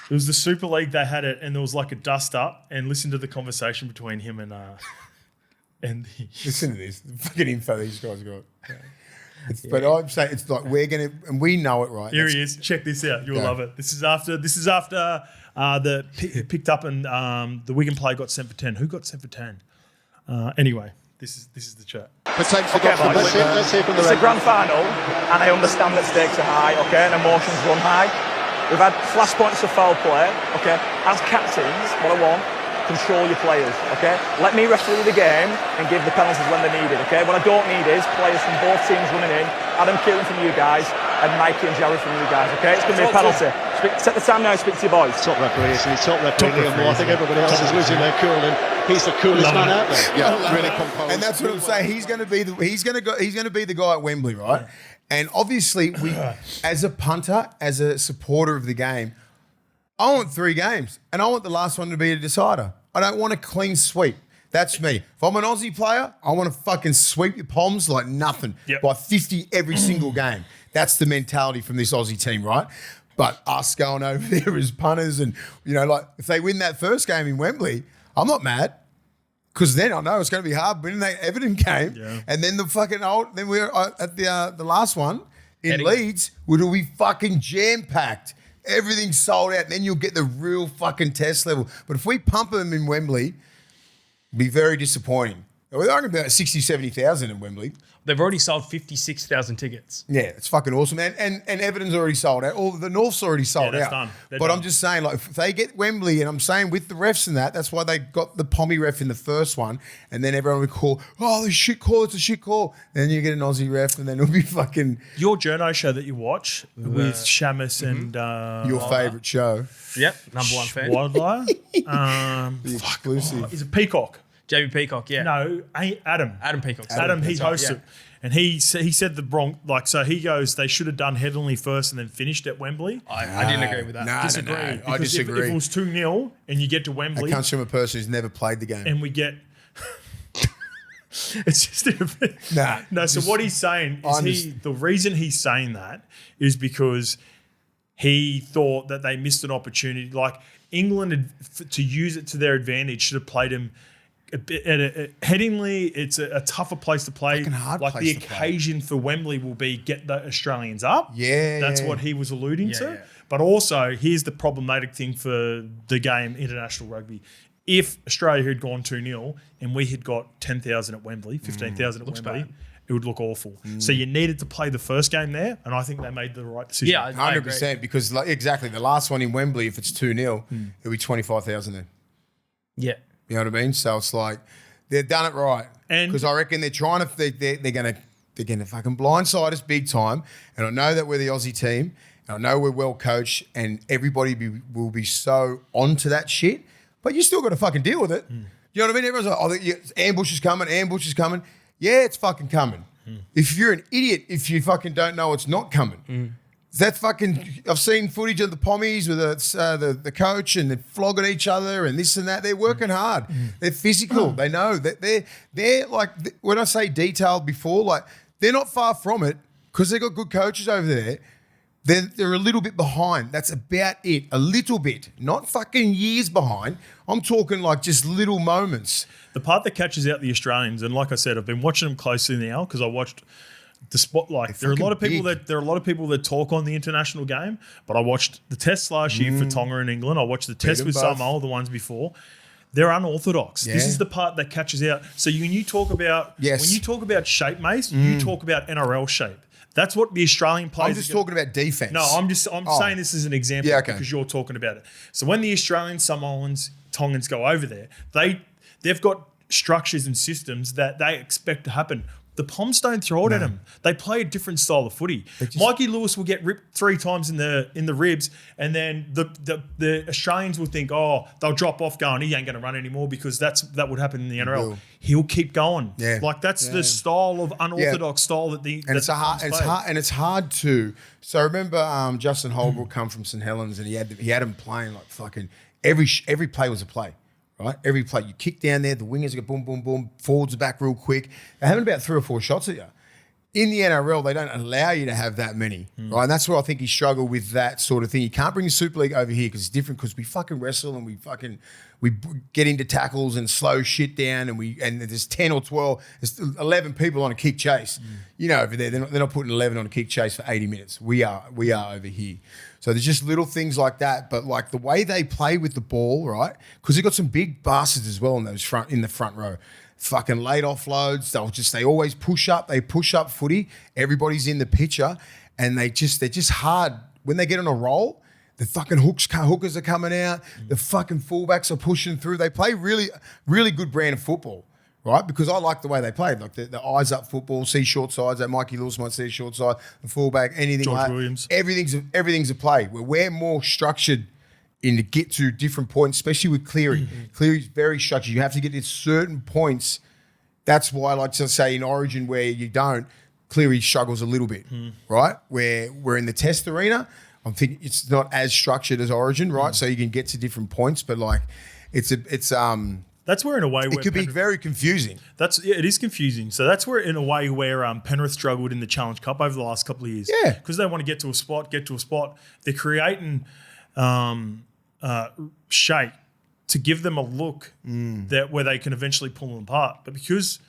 It was the Super League, they had it, and there was like a dust up, and listen to the conversation between him and listen to this. The fucking info these guys got. But I'm saying it's like we're gonna, and we know it, right? Here he is. Check this out. You'll love it. This is after the picked up and the Wigan play got sent for 10. Who got sent for 10? Anyway, this is the chat. Let's hear from the It's a grand final, and I understand that stakes are high, okay, and emotions run high. We've had flashpoints of foul play, okay. As captains, what I want. Control your players, okay? Let me referee the game and give the penalties when they're needed, okay? What I don't need is players from both teams running in, Adam Kieran from you guys, and Mikey and Jerry from you guys, okay? It's going to be a penalty. Take the time now and speak to your boys. Top referee, isn't he? Top referee, Liam Moore. I think everybody else is losing their cool, and he's the coolest man out there. Yeah, really composed. And that's what I'm saying. He's going to be the guy at Wembley, right? And obviously, we, as a punter, as a supporter of the game, I want 3 games, and I want the last one to be a decider. I don't want a clean sweep. That's me. If I'm an Aussie player, I want to fucking sweep your palms like nothing by 50 every single game. That's the mentality from this Aussie team, right? But us going over there as punters and, you know, like if they win that first game in Wembley, I'm not mad because then I know it's going to be hard winning that Everton game. Yeah. And then then we're at the last one in Leeds, it'll be fucking jam-packed. Everything's sold out, and then you'll get the real fucking test level. But if we pump them in Wembley, it'll be very disappointing. We're talking about 60, 70,000 in Wembley. They've already sold 56,000 tickets. Yeah, it's fucking awesome, man. And Everton's already sold out. All the North's already sold that's out. done. But done. I'm just saying, like, if they get Wembley, and I'm saying with the refs and that's why they got the Pommy ref in the first one, and then everyone would call, oh, the shit call, it's a shit call. And then you get an Aussie ref, and then it'll be fucking... Your journo show that you watch with Shamus and... your favourite show. Yep, number one fan. Wildlife. The exclusive. He's a Peacock. JB Peacock, yeah. No, Adam. Adam Peacock. Adam, he right, hosted. And he said the wrong, like, so he goes, they should have done Headingley first and then finished at Wembley. I didn't agree with that. No, Disagree. no, Because I disagree. If it was 2-0 and you get to It Wembley comes from a person who's never played the game. and we get... it's just a bit... Nah. No, so what he's saying is the reason he's saying that is because he thought that they missed an opportunity. Like, England, to use it to their advantage, should have played him... Headingley, it's a tougher place to play. Fucking hard like place the to play. occasion for Wembley will be get the Australians up. Yeah, that's yeah. what he was alluding to. yeah. But also, here's the problematic thing for the game, international rugby. If Australia had gone 2-0 and we had got 10,000 at Wembley, 15,000 at Wembley, bad. it would look awful. So you needed to play the first game there, and I think they made the right decision. Yeah, I agree. 100%, because like, exactly, the last one in Wembley, if it's 2-0, it'll be 25,000 there. Yeah. You know what I mean? So it's like they've done it right, And- because I reckon they're trying to they're gonna fucking blindside us big time. And I know that we're the Aussie team, and I know we're well coached, and everybody will be so onto that shit. But you still got to fucking deal with it. You know what I mean? Everyone's like, oh, ambush is coming, ambush is coming. Yeah, it's fucking coming. If you're an idiot, if you fucking don't know it's not coming. That's fucking. I've seen footage of the Pommies with the coach, and they're flogging each other and this and that. They're working hard. They're physical. They know that they're like, when I say detailed before, like they're not far from it because they've got good coaches over there. They're a little bit behind. That's about it. A little bit, not fucking years behind. I'm talking like just little moments. The part that catches out the Australians, and like I said, I've been watching them closely now because I watched the spot. Like there are a lot of people that talk on the international game, but I watched the tests last year for Tonga and England. I watched the test with Samoa, the ones before. They're unorthodox. Yeah. This is the part that catches out. So when you talk about shape, Mace, you talk about NRL shape. That's what the Australian players. I'm just talking about defense. No, I'm saying this as an example because you're talking about it. So when the Australians, Samoans, Tongans go over there, they've got structures and systems that they expect to happen. The Poms don't throw it at them. They play a different style of footy. Mikey Lewis will get ripped 3 times in the ribs, and then the Australians will think, oh, they'll drop off going, he ain't going to run anymore because that would happen in the NRL. He'll keep going. Yeah. Like that's the style of unorthodox style that the it's hard to. So I remember Justin Holbrook come from St Helens, and he had him playing like fucking every play was a play. Right, every play you kick down there, the wingers go boom, boom, boom, forwards are back real quick. They're having about 3 or 4 shots at you. In the NRL, they don't allow you to have that many, right? And that's where I think he struggled with that sort of thing. You can't bring the Super League over here because it's different because we fucking wrestle and we get into tackles and slow shit down and there's 10 or 12, there's 11 people on a kick chase. You know, over there, they're not putting 11 on a kick chase for 80 minutes. We are over here. So there's just little things like that, but like the way they play with the ball, right? Because they've got some big bastards as well in the front row. Fucking late offloads. They always push up. They push up footy. Everybody's in the picture, and they're just hard when they get on a roll. The fucking hookers are coming out. The fucking fullbacks are pushing through. They play really, really good brand of football. Right, because I like the way they played, like the eyes up football, see short sides. That Mikey Lewis might see a short side, the fullback, anything George like Williams. Everything's a play. Where we're more structured in to get to different points, especially with Cleary. Cleary's very structured. You have to get to certain points. That's why I like to say in Origin where you don't, Cleary struggles a little bit, right? Where we're in the test arena, I'm thinking it's not as structured as Origin, right? So you can get to different points, but like that's where in a way it could be very confusing. It is confusing. So that's where in a way where Penrith struggled in the Challenge Cup over the last couple of years. Yeah, because they want to get to a spot. They're creating shape to give them a look where they can eventually pull them apart. But because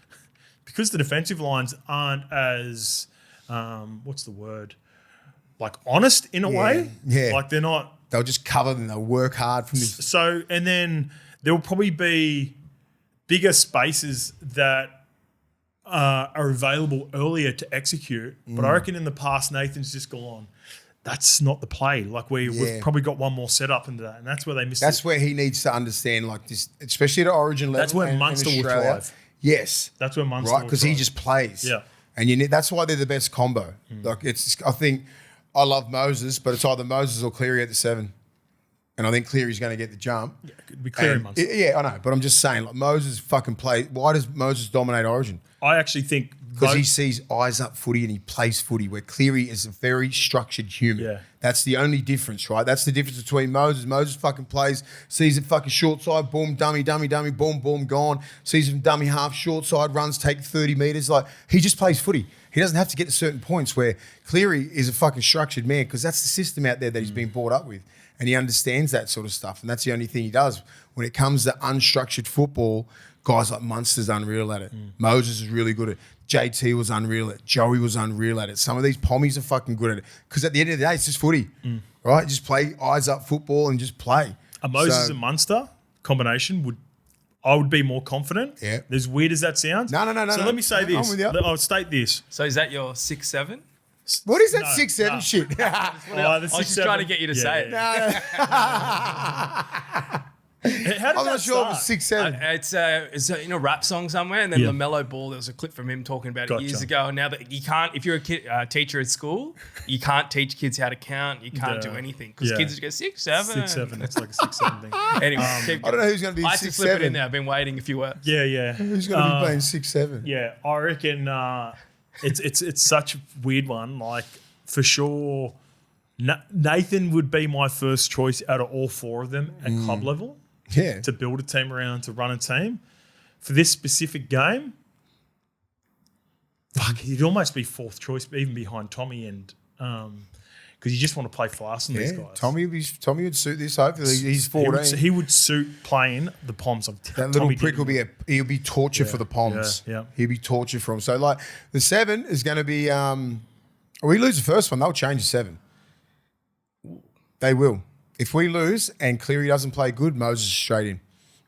the defensive lines aren't as what's the word? Like honest in a way. Yeah, like they're not. They'll just cover them. They'll work hard from this. So and then. There will probably be bigger spaces that are available earlier to execute. But I reckon in the past, Nathan's just gone, that's not the play. Like we've probably got one more setup into that, and that's where they missed. That's where he needs to understand, like this, especially at Origin level. That's where Munster will thrive. Yes, that's where Munster right, because he just plays. Yeah, and that's why they're the best combo. Like I think I love Moses, but it's either Moses or Cleary at the 7. And I think Cleary's going to get the jump. Yeah, it could be Cleary Munster. Yeah, I know, but I'm just saying, like Moses fucking play. Why does Moses dominate Origin? I actually think because he sees eyes up footy and he plays footy, where Cleary is a very structured human. Yeah. That's the only difference, right? That's the difference between Moses. Moses fucking plays, sees it fucking short side, boom, dummy, boom, boom, gone. Sees him dummy half, short side, runs, take 30 metres. Like, he just plays footy. He doesn't have to get to certain points, where Cleary is a fucking structured man, because that's the system out there that he's been brought up with. And he understands that sort of stuff. And that's the only thing he does. When it comes to unstructured football, guys like Munster's unreal at it. Moses is really good at it. JT was unreal at it. Joey was unreal at it. Some of these pommies are fucking good at it. Because at the end of the day, it's just footy, right? Just play eyes up football and just play. A Moses and Munster combination I would be more confident. Yeah. As weird as that sounds. No. So let me say this. I'm with you. I'll state this. So is that your 6'7"? What is that 6'7" shit? I was just trying to get you to say it. How did I'm not sure it was 6'7". It's in a rap song somewhere, and then LaMelo Ball, there was a clip from him talking about it years ago. And now that you can't, if you're a teacher at school, you can't teach kids how to count. You can't do anything because kids just go 6'7". 6'7". It's like a 6'7" thing. Anyway, I don't know who's going to be 6'7". I had to slip it in there. I've been waiting a few words. Yeah. Who's going to be playing 6'7"? Yeah, I reckon it's such a weird one. Like, for sure, Nathan would be my first choice out of all 4 of them at club level. Yeah. To build a team around, to run a team. For this specific game, he'd almost be 4th choice, even behind Tommy, and because you just want to play fast on these guys. Tommy would suit this. Hopefully, he's 14. He would suit playing the Poms. That little prick he'll be torture for the Poms. Yeah. He'll be torture for him. So, like, the 7 is going to be. We lose the first one, they'll change the 7. They will. If we lose and Cleary doesn't play good, Moses is straight in.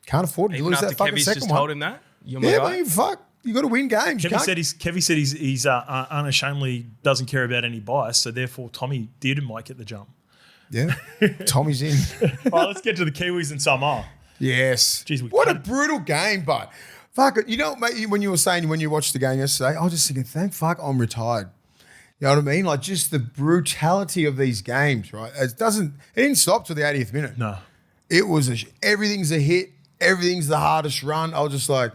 Can't afford to lose that fucking Kevy's second just one. told him that? You're my guy? Man, fuck. You got to win games. Kevy said he's unashamedly doesn't care about any bias, so therefore Tommy did might get the jump. Yeah, Tommy's in. All right, let's get to the Kiwis and Samoa. Yes. Jeez, what a brutal game, but fuck it. You know, mate, when you were saying when you watched the game yesterday, I was just thinking, thank fuck I'm retired. You know what I mean? Like, just the brutality of these games, right? It didn't stop till the 80th minute. No. It was everything's a hit. Everything's the hardest run. I was just like,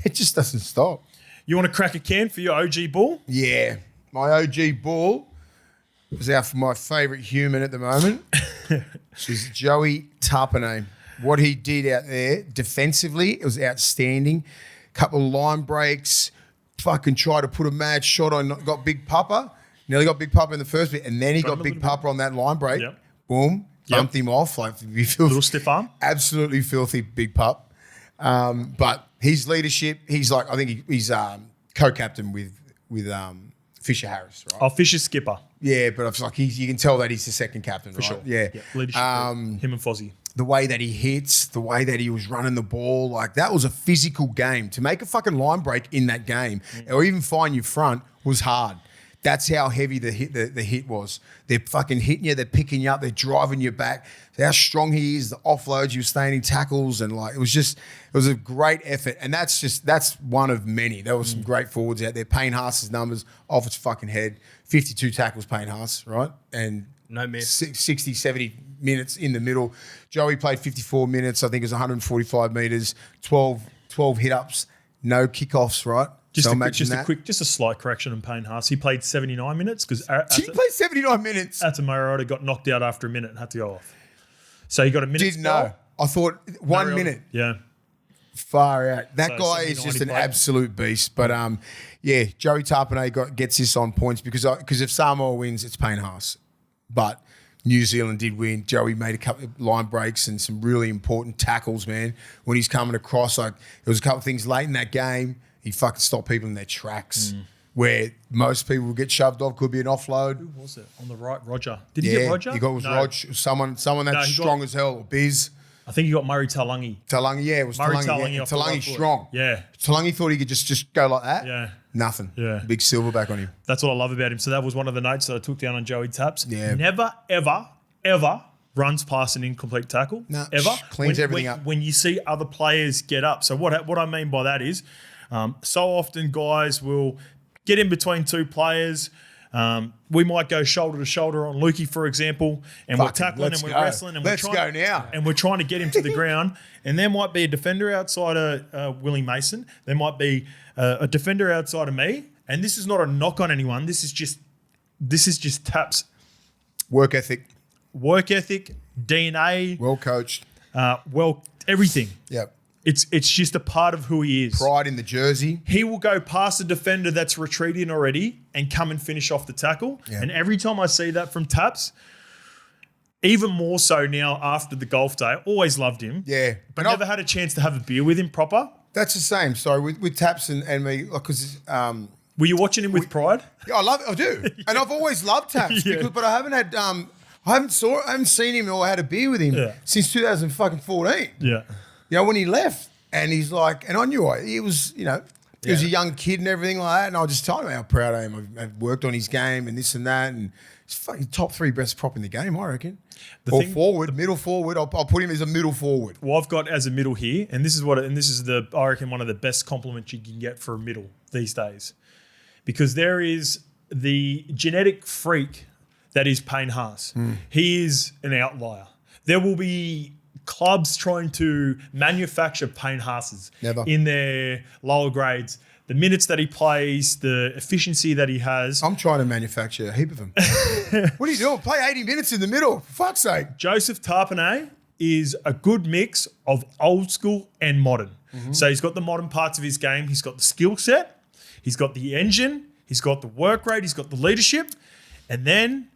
it just doesn't stop. You want to crack a can for your OG Bull? Yeah. My OG Bull is out for my favourite human at the moment. She's Joey Tapine. What he did out there defensively, it was outstanding. Couple of line breaks. Fucking tried to put a mad shot on, got Big Papa. Nearly got Big Papa in the first bit, and then he got Big Papa on that line break. Yep. Boom. Bumped him off. Like, little stiff arm. Absolutely filthy Big Pup. But his leadership, he's like, I think he's co-captain with Fisher Harris, right? Oh, Fisher's skipper. Yeah, but it's like you can tell that he's the second captain, For right? sure. Yeah. Leadership. Him and Fozzie. The way that he hits, the way that he was running the ball, like, that was a physical game. To make a fucking line break in that game, or even find your front, was hard. That's how heavy the hit was. They're fucking hitting you, they're picking you up, they're driving you back. How strong he is, the offloads, you were staying in tackles, and like, it was a great effort. And that's one of many. There were some great forwards out there. Payne Haas's numbers off its fucking head. 52 tackles, Payne Haas, right? And no miss. 60, 70 minutes in the middle. Joey played 54 minutes. I think it was 145 metres, 12 hit-ups, no kickoffs, right? Just a slight correction on Payne Haas. He played 79 minutes because he played 79 minutes. Ata Mariota got knocked out after a minute and had to go off. So he got a minute. Didn't know. I thought 1 minute. Yeah. Far out. That guy is just an absolute beast. But yeah, Joey Tapine gets this on points because if Samoa wins, it's Payne Haas. But New Zealand did win. Joey made a couple of line breaks and some really important tackles, man. When he's coming across, like, there was a couple of things late in that game. He fucking stopped people in their tracks. Where most people will get shoved off, could be an offload. Who was it? On the right, Roger. Did he get Roger? He got Roger. Someone that's strong as hell, or Biz. I think you got Murray Taulagi. Taulagi, yeah, it was Murray Taulagi. off the right Taulagi foot. strong. Yeah. Taulagi thought he could just go like that. Yeah. Nothing. Yeah. Big silverback on him. That's what I love about him. So that was one of the notes that I took down on Joey Taps. Yeah. Never, ever, ever runs past an incomplete tackle. No, ever. cleans everything up. When you see other players get up. So what I mean by that is so often guys will get in between two players. We might go shoulder to shoulder on Lukey, for example, and we're tackling and we're wrestling and let's go now. And we're trying to get him to the ground. And there might be a defender outside of Willie Mason. There might be a defender outside of me. And this is not a knock on anyone. This is just Taps. Work ethic, DNA, well coached, everything. Yep. It's just a part of who he is. Pride in the jersey. He will go past a defender that's retreating already and come and finish off the tackle. Yeah. And every time I see that from Taps, even more so now after the golf day, always loved him. Yeah. But never had a chance to have a beer with him proper. That's the same. So with Taps and me, because were you watching him with pride? Yeah, I do, yeah. And I've always loved Taps, but I haven't had I haven't seen him or had a beer with him since 2014. Yeah. You know, when he left, and he's like, and I knew he was, he was a young kid and everything like that, and I was just telling him how proud I am. I've worked on his game and this and that, and he's fucking top 3 best prop in the game, I reckon. Middle forward. I'll put him as a middle forward. Well, I've got as a middle here, and this is I reckon one of the best compliments you can get for a middle these days, because there is the genetic freak that is Payne Haas. He is an outlier. There will be clubs trying to manufacture Payne Haas's in their lower grades. The minutes that he plays, the efficiency that he has. I'm trying to manufacture a heap of them. What are you doing? Play 80 minutes in the middle, for fuck's sake. Joseph Tarpanay is a good mix of old school and modern. Mm-hmm. So he's got the modern parts of his game. He's got the skill set. He's got the engine. He's got the work rate. He's got the leadership. And then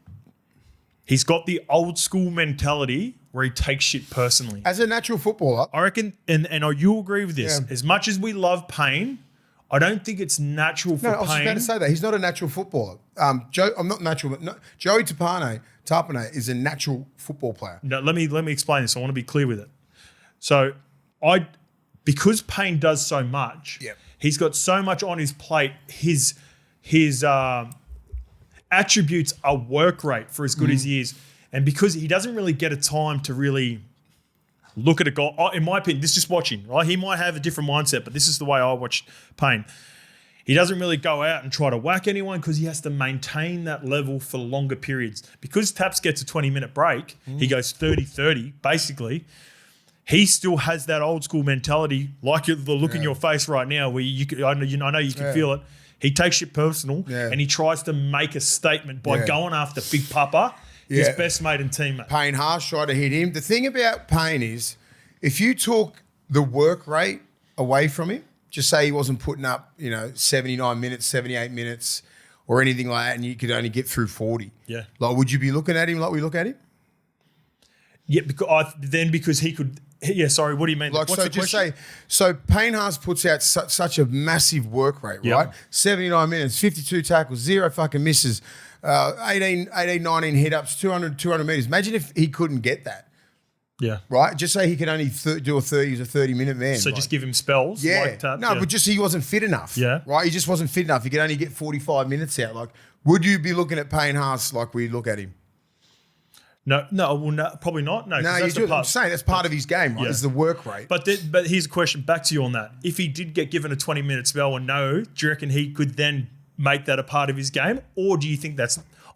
he's got the old school mentality where he takes shit personally. As a natural footballer. I reckon, and you'll agree with this, as much as we love Payne, I don't think it's natural for Payne. I was about to say that. He's not a natural footballer. I'm not natural, but Joey Tarpanay is a natural football player. No, let me explain this. I want to be clear with it. So because Payne does so much, he's got so much on his plate, his attributes are work rate for as good as he is. And because he doesn't really get a time to really look at a goal, in my opinion, this is just watching, right? He might have a different mindset, but this is the way I watch Payne. He doesn't really go out and try to whack anyone because he has to maintain that level for longer periods. Because Taps gets a 20-minute break, he goes 30-30, basically. He still has that old school mentality, like the look in your face right now, where I know you can feel it. He takes it personal and he tries to make a statement by going after Big Papa, his best mate and teammate. Payne Haas tried to hit him. The thing about Payne is, if you took the work rate away from him, just say he wasn't putting up, 79 minutes, 78 minutes, or anything like that, and you could only get through 40. Yeah. Like, would you be looking at him like we look at him? Yeah, because he could. Yeah, sorry. What do you mean? Like, what's so just question? So Payne Haas puts out such a massive work rate, right? 79 minutes, 52 tackles, 0 fucking misses, 18, 19 hit-ups, 200 metres. Imagine if he couldn't get that. Yeah. Right? Just say he could only do a 30, he's a 30-minute man. So just give him spells? Yeah. But just he wasn't fit enough. Yeah. Right? He just wasn't fit enough. He could only get 45 minutes out. Like, would you be looking at Payne Haas like we look at him? No, probably not. No, you do. I'm saying that's part of his game, right? Is the work rate. But here's a question back to you on that. If he did get given a 20-minute spell and do you reckon he could then make that a part of his game? Or do you think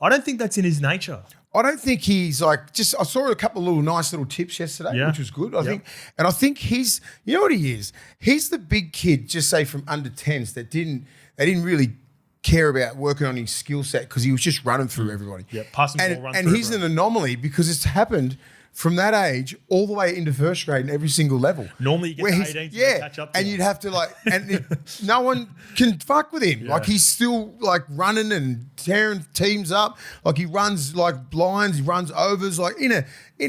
I don't think that's in his nature. I don't think he's I saw a couple of nice little tips yesterday, which was good. I think he's, you know what he is? He's the big kid, just say from under 10s that didn't really care about working on his skill set because he was just running through everybody. Yeah, passing ball, run and through he's an anomaly because it's happened from that age all the way into first grade in every single level. Normally you get to 18 to catch up to and you'd have to no one can fuck with him. Yeah. Like he's still like running and tearing teams up. Like he runs like blinds, he runs overs. Like in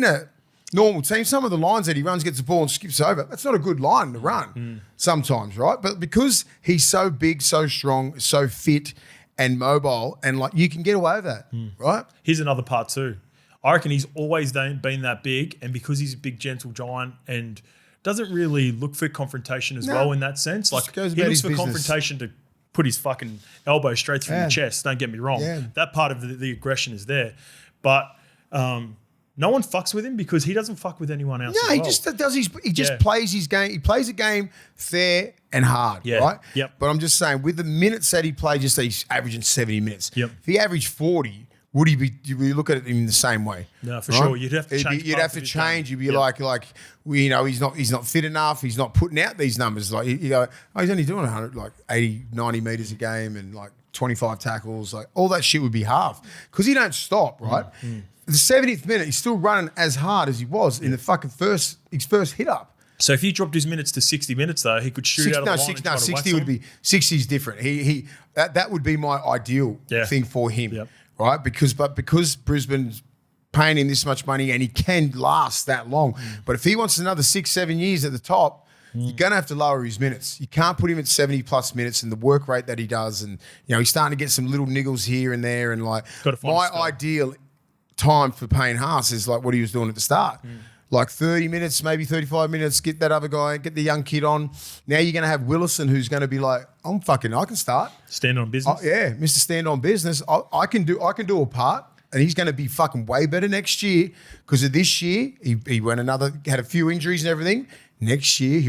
a normal team, some of the lines that he runs, gets the ball and skips over. That's not a good line to run sometimes, right? But because he's so big, so strong, so fit and mobile, and like you can get away with that, right? Here's another part too. I reckon he's always been that big, and because he's a big, gentle giant and doesn't really look for confrontation as well in that sense. Like, he looks for confrontation to put his fucking elbow straight through the chest. Don't get me wrong. Yeah. That part of the aggression is there. But no one fucks with him because he doesn't fuck with anyone else. No, he just does. He just plays his game. He plays a game fair and hard, right? Yep. But I'm just saying, with the minutes that he played, just he's averaging 70 minutes. Yep. If he averaged 40, would he be? Would you look at it in the same way? No, for sure. You'd have to change. You'd have to change. You'd be like, you know, he's not fit enough. He's not putting out these numbers. Like, you go, oh, he's only doing 100, like 80, 90 meters a game, and like 25 tackles. Like, all that shit would be half because he don't stop, right? The 70th minute, he's still running as hard as he was in the fucking his first hit up. So if he dropped his minutes to 60 minutes, though, he could shoot out of the line. 60 would be 60 is different. That would be my ideal thing for him, right? Because Brisbane's paying him this much money and he can last that long. But if he wants another 6-7 years at the top, you're going to have to lower his minutes. You can't put him at 70 plus minutes and the work rate that he does. And, you know, he's starting to get some little niggles here and there. And like, my ideal time for Payne Haas is like what he was doing at the start. Like 30 minutes, maybe 35 minutes, get that other guy, get the young kid on. Now you're going to have Willison who's going to be like, I can start. Stand on business. Mr. Stand on business. I can do a part, and he's going to be fucking way better next year because of this year. He had a few injuries and everything. Next year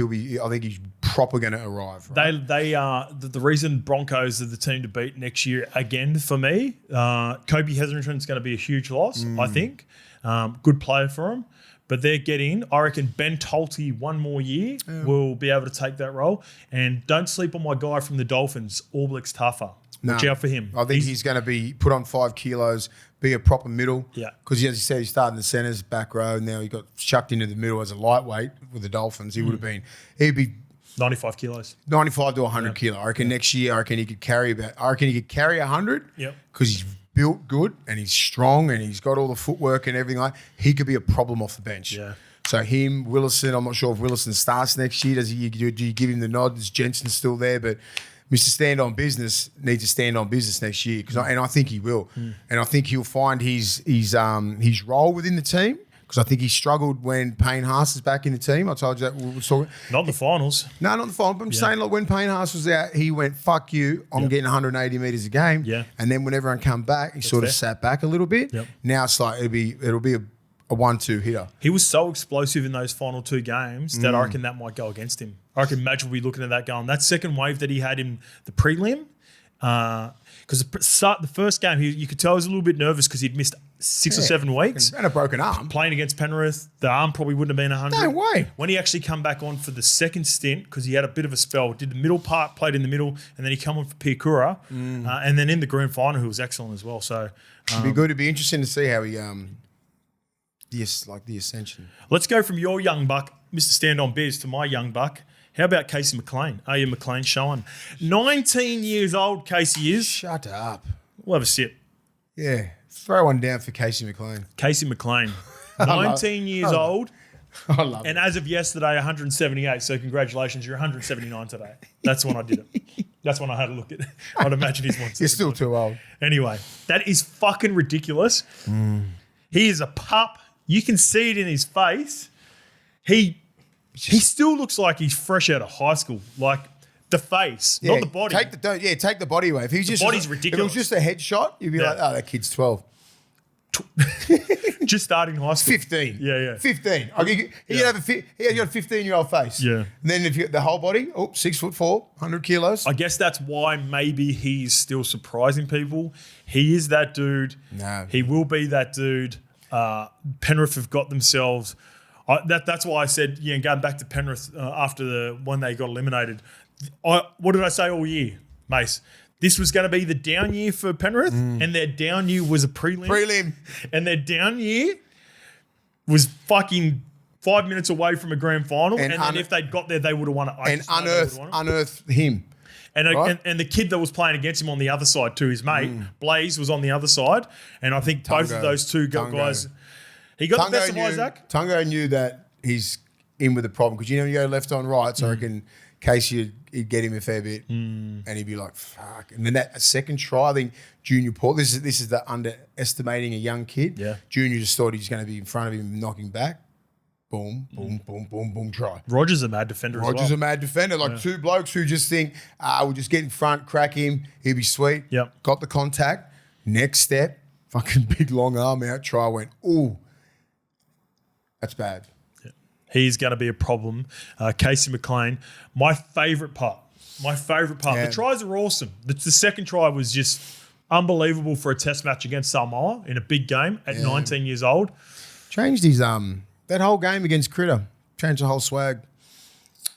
I think he's proper going to arrive. Right? They are the reason Broncos are the team to beat next year again for me. Kobe Hetherington's going to be a huge loss, I think. Good player for him. But they're getting, I reckon, Ben Tolte one more year will be able to take that role. And don't sleep on my guy from the Dolphins, All Blacks Tuffa. Watch out for him. I think he's going to be put on 5 kilos, be a proper middle. Yeah. Because as you said, he started in the centres, back row. Now he got chucked into the middle as a lightweight with the Dolphins. He'd be 95 kilos. 95 to 100 kilo. I reckon next year, he could carry 100. Yep. Because he's built good and he's strong and he's got all the footwork and everything like. He could be a problem off the bench. Yeah. So him, Willison, I'm not sure if Willison starts next year. Do you give him the nod? Is Jensen still there? But Mr. Stand on Business needs to stand on business next year and I think he will. And I think he'll find his role within the team. Because I think he struggled when Payne Haas is back in the team. I told you that. We were talking. Not in the finals. No, not in the finals. But I'm saying, like, when Payne Haas was out, he went, fuck you, I'm getting 180 metres a game. Yeah. And then when everyone come back, he sort of sat back a little bit. Yep. Now it's like it'll be a 1-2 hitter. He was so explosive in those final 2 games that I reckon that might go against him. I reckon Madge will be looking at that going, that second wave that he had in the prelim, because the first game, you could tell he was a little bit nervous because he'd missed 6 or 7 weeks. And a broken arm. Playing against Penrith, the arm probably wouldn't have been 100. No way. When he actually come back on for the second stint, because he had a bit of a spell, did the middle part, played in the middle, and then he come on for Piakura. And then in the grand final, he was excellent as well. So it'd be interesting to see how he the ascension. Let's go from your young buck, Mr. Stand on Biz, to my young buck. How about Casey McLean? Are you McLean showing? 19 years old, Casey is. Shut up. We'll have a sip. Yeah. Throw one down for Casey McLean. Casey McLean. 19 years old. I love and as of yesterday, 178. So congratulations, you're 179 today. That's when I did it. That's when I had a look at it. I'd imagine he's 179. You're still too old. Anyway, that is fucking ridiculous. He is a pup. You can see it in his face. He still looks like he's fresh out of high school. Like the face, not the body. Take the body away. If he's the body's ridiculous. If it was just a headshot, you'd be like, oh, that kid's 12. Just starting high school. 15. Yeah. 15. He got a 15-year-old face. Yeah. And then if you the whole body, 6'4", 100 kilos. I guess that's why maybe he's still surprising people. He is that dude. No. He will be that dude. Penrith have got themselves. That's why I said, going back to Penrith after when they got eliminated. What did I say all year, Mace? This was going to be the down year for Penrith, and their down year was a prelim. And their down year was fucking 5 minutes away from a grand final. And then if they'd got there, they would have won it. Unearth him. And the kid that was playing against him on the other side too, his mate, Blaze, was on the other side. And I think both of those two guys, he got the best of Isaac. Tungo knew that he's in with a problem because you go left on right, so I reckon Casey he'd get him a fair bit, and he'd be like, "Fuck!" And then that second try, I think Junior Paul. This is the underestimating a young kid. Yeah, Junior just thought he's going to be in front of him, knocking back. Boom, boom, boom, boom, boom, try. Roger's a mad defender as well. Roger's a mad defender. Like two blokes who just think, we'll just get in front, crack him, he'll be sweet. Yep. Got the contact. Next step, fucking big long arm out, try went, ooh, that's bad. Yeah. He's going to be a problem. Casey McLean, my favourite part. The tries are awesome. The second try was just unbelievable for a test match against Samoa in a big game at 19 years old. Changed his that whole game against Critter. Changed the whole swag.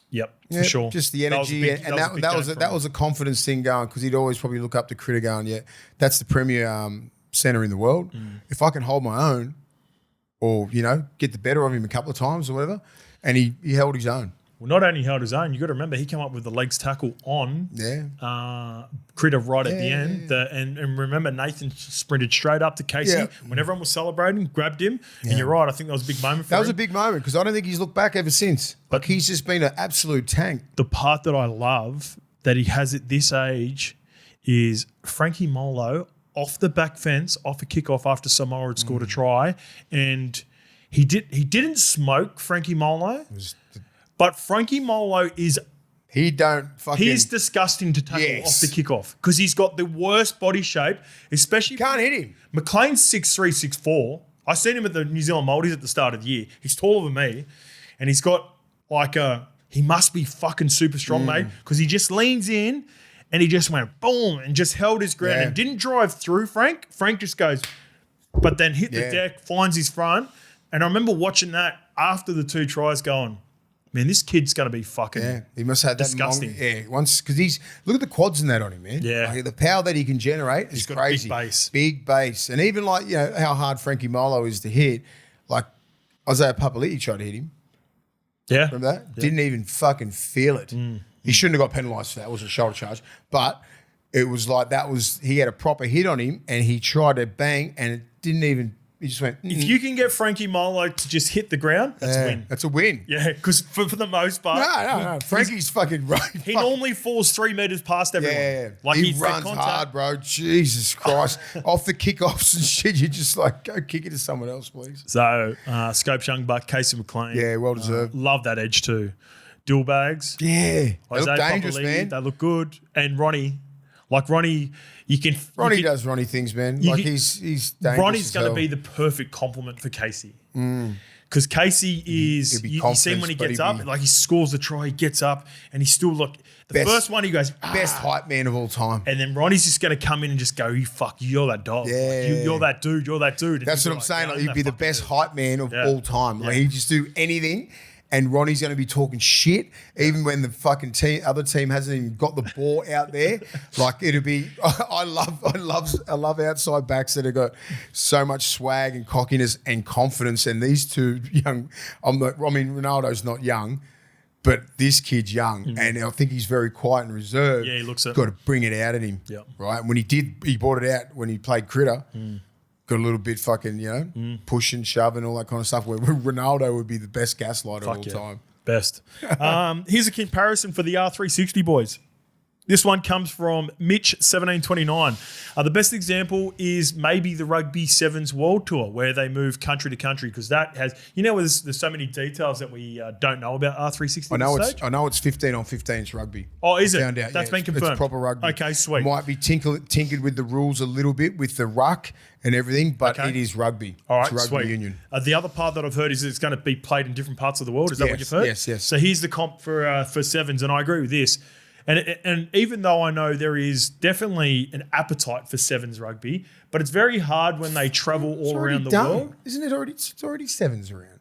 Yep, for sure. Just the energy, that was a confidence thing going, because he'd always probably look up to Critter going, yeah, that's the premier centre in the world. If I can hold my own, or get the better of him a couple of times or whatever, and he held his own. Well, not only held his own, you got to remember he came up with the legs tackle on Critter right at the end. And remember, Nathan sprinted straight up to Casey when everyone was celebrating, grabbed him. Yeah. And you're right, I think that was a big moment for him. That was a big moment, because I don't think he's looked back ever since. But he's just been an absolute tank. The part that I love that he has at this age is Frankie Molo off the back fence, off a kickoff after Samoa had scored a try. And he didn't smoke Frankie Molo. But Frankie Molo is... He's disgusting to tackle off the kickoff, because he's got the worst body shape, especially... Can't hit him. McLean's 6'3", 6'4". I seen him at the New Zealand Māoris at the start of the year. He's taller than me, and he's got he must be fucking super strong, mate, because he just leans in and he just went boom and just held his ground and didn't drive through Frank. Frank just goes, but then hit the deck, finds his front. And I remember watching that after the two tries going, man, this kid's going to be fucking he must have disgusting. Once, because look at the quads in that on him, man. Yeah. Like, the power that he can generate is crazy. Big base. And even how hard Frankie Molo is to hit, like Isaiah Papali'i tried to hit him. Yeah. Remember that? Yeah. Didn't even fucking feel it. He shouldn't have got penalised for that. It was a shoulder charge. But it was like he had a proper hit on him, and he tried to bang, and it didn't even... He just went... If you can get Frankie Molo to just hit the ground, that's a win. That's a win. Yeah, because for the most part... No. Frankie's fucking right. He normally falls 3 metres past everyone. Yeah. Like he runs hard, bro. Jesus Christ. Off the kickoffs and shit, you're just like, go kick it to someone else, please. So, Scopes Youngbuck, Casey McLean. Yeah, well deserved. Love that edge too. Dual bags. Yeah. They look dangerous, Papali'i, man. They look good. And Ronnie... Ronnie does Ronnie things, man. He's dangerous. Ronnie's going to be the perfect complement for Casey. Because Casey is, you see him when he gets up, he scores the try, he gets up, and he's still first one he goes, best hype man of all time. And then Ronnie's just going to come in and just go, you're that dog. Yeah. You're that dude. And that's what I'm saying. He'd be the best hype man of all time. He'd just do anything. And Ronnie's going to be talking shit, even when the fucking other team hasn't even got the ball out there. It'll be. I love outside backs that have got so much swag and cockiness and confidence. And these two young. Ronaldo's not young, but this kid's young, and I think he's very quiet and reserved. Yeah, he looks it. Got to bring it out of him. Yeah. Right. And when he brought it out when he played Critter. Got a little bit fucking, pushing, shoving, all that kind of stuff, where Ronaldo would be the best gaslighter of all time. Best. Here's a comparison for the R360 boys. This one comes from Mitch1729. The best example is maybe the Rugby Sevens World Tour, where they move country to country, because that has, there's so many details that we don't know about R360. I know it's 15 on 15 rugby. Oh, is it? Found out, That's been confirmed. It's proper rugby. Okay, sweet. Might be tinkered with the rules a little bit with the ruck and everything, but it is rugby. All right, it's rugby sweet. union. The other part that I've heard is it's going to be played in different parts of the world. Is that what you've heard? Yes. So here's the comp for sevens, and I agree with this. And even though I know there is definitely an appetite for sevens rugby, but it's very hard when they travel all around the world. Isn't it already? It's already sevens around.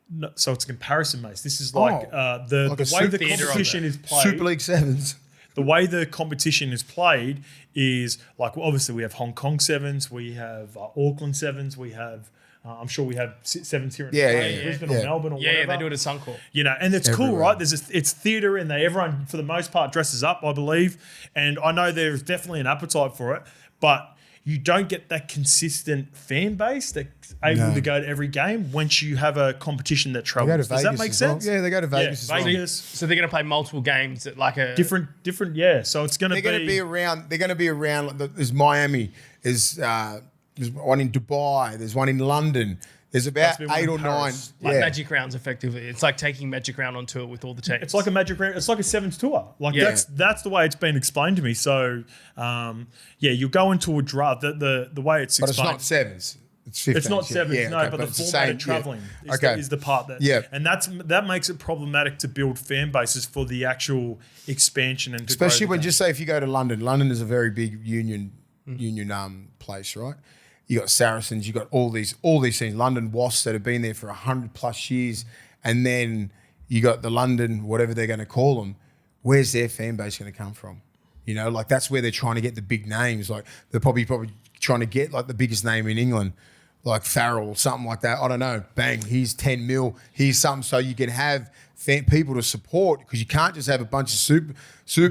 No, so it's a comparison, mate. This is the way the competition is played. Super League Sevens. The way the competition is played is obviously we have Hong Kong sevens, we have Auckland sevens, we have. I'm sure we have sevens here in Brisbane or Melbourne or whatever. Yeah, they do it at Suncorp. And it's cool, right? It's theatre, and everyone, for the most part, dresses up, I believe. And I know there's definitely an appetite for it. But, you don't get that consistent fan base that's able to go to every game once you have a competition that travels. Does that make sense? Yeah, they go to Vegas as well. Vegas. So they're going to play multiple games at like a different. Yeah, so it's going to be. They're going to be around. There's Miami. There's one in Dubai. There's one in London. There's about 8 or 9. Like Magic Rounds, effectively. It's like taking Magic Round on tour with all the teams. It's like a Magic Round. It's like a sevens tour. Like that's the way it's been explained to me. So, you go into a draft. The way it's explained. But it's not sevens. It's 15s. It's not sevens, but the format of traveling is the part that. Yeah. And that makes it problematic to build fan bases for the actual expansion and especially when just say if you go to London. London is a very big union place, right? You got Saracens, you got all these things, London Wasps that have been there for 100+ years, and then you got the London, whatever they're going to call them. Where's their fan base going to come from? You know, like that's where they're trying to get the big names. Like they're probably trying to get like the biggest name in England, like Farrell or something like that. I don't know. Bang, here's 10 mil. Here's something so you can have people to support because you can't just have a bunch of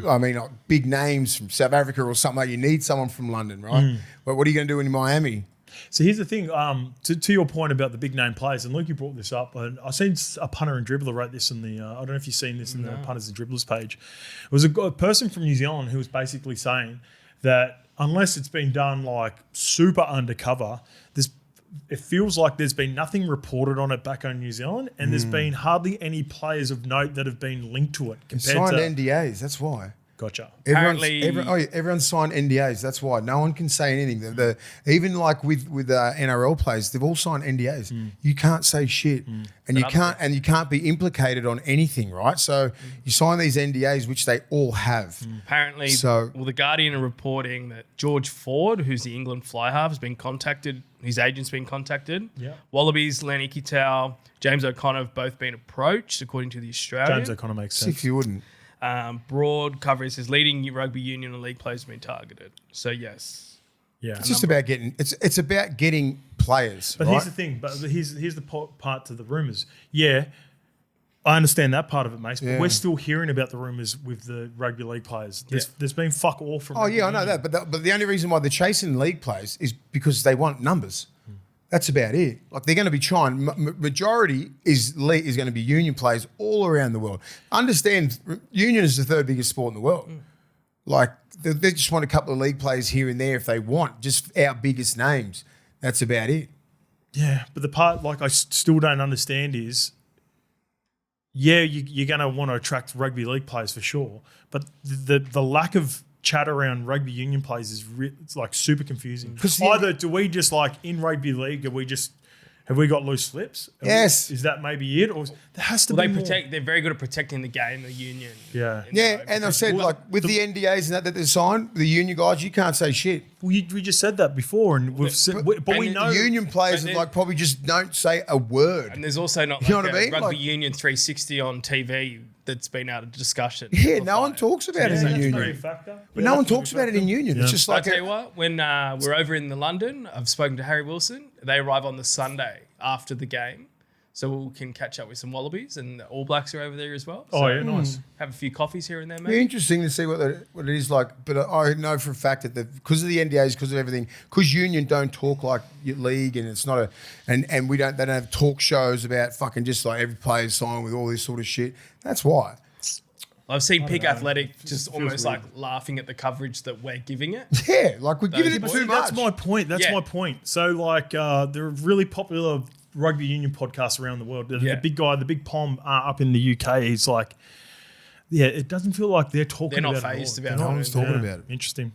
like big names from South Africa or something like. You need someone from London, right? But what are you going to do in Miami? So here's the thing, to your point about the big name players, and Luke, you brought this up, and I've seen a punter and dribbler write this in the, I don't know if you've seen this in the punters and dribblers page. It was a person from New Zealand who was basically saying that unless it's been done like super undercover, it feels like there's been nothing reported on it back on New Zealand, and there's been hardly any players of note that have been linked to it. Signed NDAs, that's why. Gotcha. Everyone signed NDAs. That's why no one can say anything. Even like with NRL players, they've all signed NDAs. You can't say shit, and you can't be implicated on anything, right? So you sign these NDAs, which they all have. Apparently, the Guardian are reporting that George Ford, who's the England fly half, has been contacted. His agent's been contacted. Yeah. Wallabies, Lenny Kitau, James O'Connor have both been approached, according to the Australian. James O'Connor makes sense. If you wouldn't. Broad coverage says leading rugby union and league players have been targeted. So yes, it's just about getting. It's about getting players. But here's the thing. But here's the part to the rumours. Yeah, I understand that part of it, mate. But we're still hearing about the rumours with the rugby league players. There's been fuck all from. Oh yeah, I know that. But the only reason why they're chasing league players is because they want numbers. That's about it. Like they're going to be trying. Majority is going to be union players all around the world. Understand, union is the 3rd biggest sport in the world. Like they just want a couple of league players here and there if they want. Just our biggest names. That's about it. Yeah, but the part like I still don't understand is, you're going to want to attract rugby league players for sure, but the lack of chat around rugby union players is it's like super confusing. Either do we just like in rugby league, have we got loose slips? Yes. Is that maybe it? Or there has to be more. They're very good at protecting the game, the union. Yeah. And I've said like with the NDAs and that they signed, the union guys, you can't say shit. We just said that before, and we've said, but we know the union players are like probably just don't say a word. And there's also not rugby union 360 on TV that's been out of discussion. Yeah, no one talks about it in union. But no one talks about it in union. It's just like I'll tell you what, when we're over in London, I've spoken to Harry Wilson. They arrive on the Sunday after the game. So we can catch up with some Wallabies, and the All Blacks are over there as well. So nice. Have a few coffees here and there, mate. Be interesting to see what it is like. But I know for a fact that because of the NDAs, because of everything, because union don't talk like your league, and it's not they don't have talk shows about fucking just like every player's signed with all this sort of shit. That's why. I've seen Pick Athletic just almost like laughing at the coverage that we're giving it. Yeah, like we're giving it too much. That's my point. My point. So like they're really popular rugby union podcasts around the world. The big guy, the big Pom up in the UK, he's like, it doesn't feel like they're talking about it. They're not phased about it. No one's talking about it. Interesting.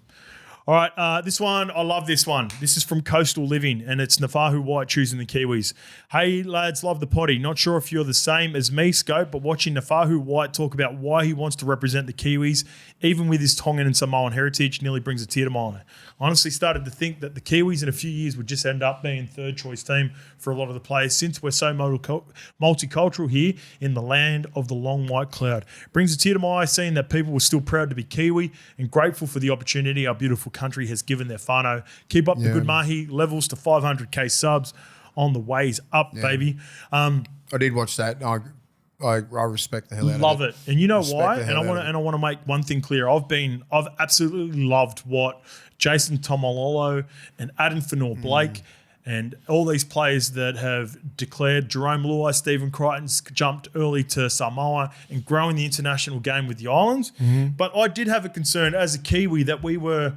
All right, this one, I love this one. This is from Coastal Living, and it's Nafahu White choosing the Kiwis. Hey, lads, love the potty. Not sure if you're the same as me, Scope, but watching Nafahu White talk about why he wants to represent the Kiwis, even with his Tongan and Samoan heritage, nearly brings a tear to my eye. I honestly started to think that the Kiwis in a few years would just end up being third-choice team for a lot of the players since we're so multicultural here in the land of the long white cloud. Brings a tear to my eye seeing that people were still proud to be Kiwi and grateful for the opportunity our beautiful country has given their whānau. Keep up the good mahi, levels to 500k subs on the ways up, baby. I did watch that. I respect the hell out of it. Love it. And you know Respect why? the And hell out of I want to make one thing clear. I've absolutely loved what Jason Tomalolo and Adam Fanor-Blake and all these players that have declared. Jerome Luai, Stephen Crichton's jumped early to Samoa and growing the international game with the islands. But I did have a concern as a Kiwi that we were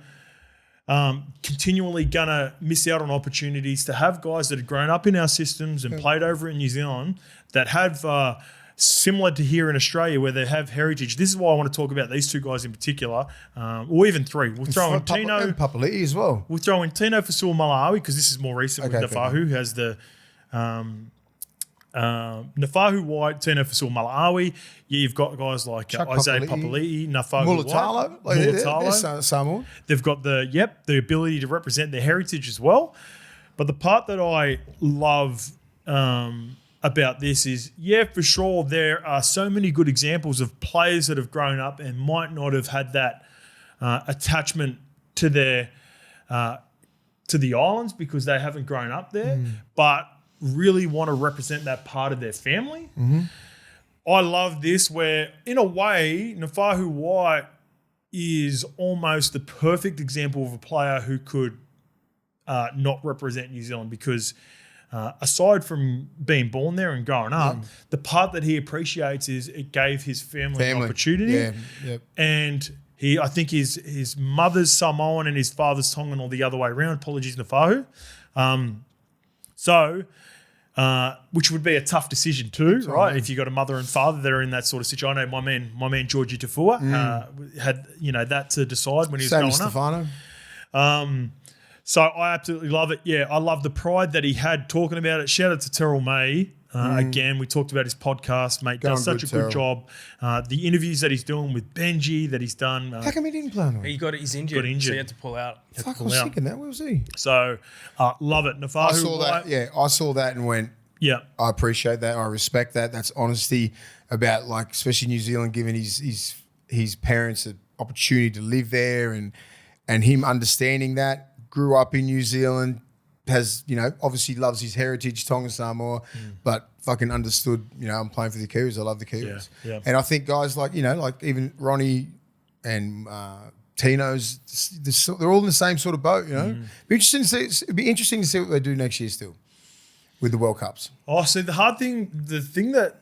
continually going to miss out on opportunities to have guys that had grown up in our systems and played over in New Zealand that have similar to here in Australia where they have heritage. This is why I want to talk about these two guys in particular, or even three. We'll throw in Tino. And Papali'i as well. We'll throw in Tino Fasua-Malawi because this is more recent with Nafahu, who has the Nafahu White, Tino Fasua-Malawi. Yeah, you've got guys like Isaiah Papali'i, Nafahu Mulatalo. White, Mulatalo. Samoa. They've got the ability to represent their heritage as well. But the part that I love about this is, for sure, there are so many good examples of players that have grown up and might not have had that attachment to their to the islands because they haven't grown up there, but really want to represent that part of their family. I love this where, in a way, Nafahu White is almost the perfect example of a player who could not represent New Zealand because aside from being born there and growing up, the part that he appreciates is it gave his family an opportunity. And I think his mother's Samoan and his father's Tongan, or the other way around. Apologies, Nafahu. Which would be a tough decision too, right? If you got a mother and father that are in that sort of situation. I know my man Georgie Tafua had that to decide when he was growing up. Stefano. So I absolutely love it. Yeah, I love the pride that he had talking about it. Shout out to Terrell May. Again, we talked about his podcast, mate. Does such a good job. The interviews that he's doing with Benji that he's done. How come he didn't play on it? He's injured. So he had to pull out. Fuck, I was thinking that. Where was he? So, love it. Nafahu, I saw that. Yeah, I saw that and went, I appreciate that. I respect that. That's honesty about, like, especially New Zealand giving his parents an opportunity to live there and him understanding that. Grew up in New Zealand, has, obviously loves his heritage, Tonga Samoa, but fucking understood, I'm playing for the Kiwis. I love the Kiwis. Yeah. And I think guys like, like even Ronnie and Tino's, they're all in the same sort of boat, It'd be interesting to see what they do next year still with the World Cups. So the thing that,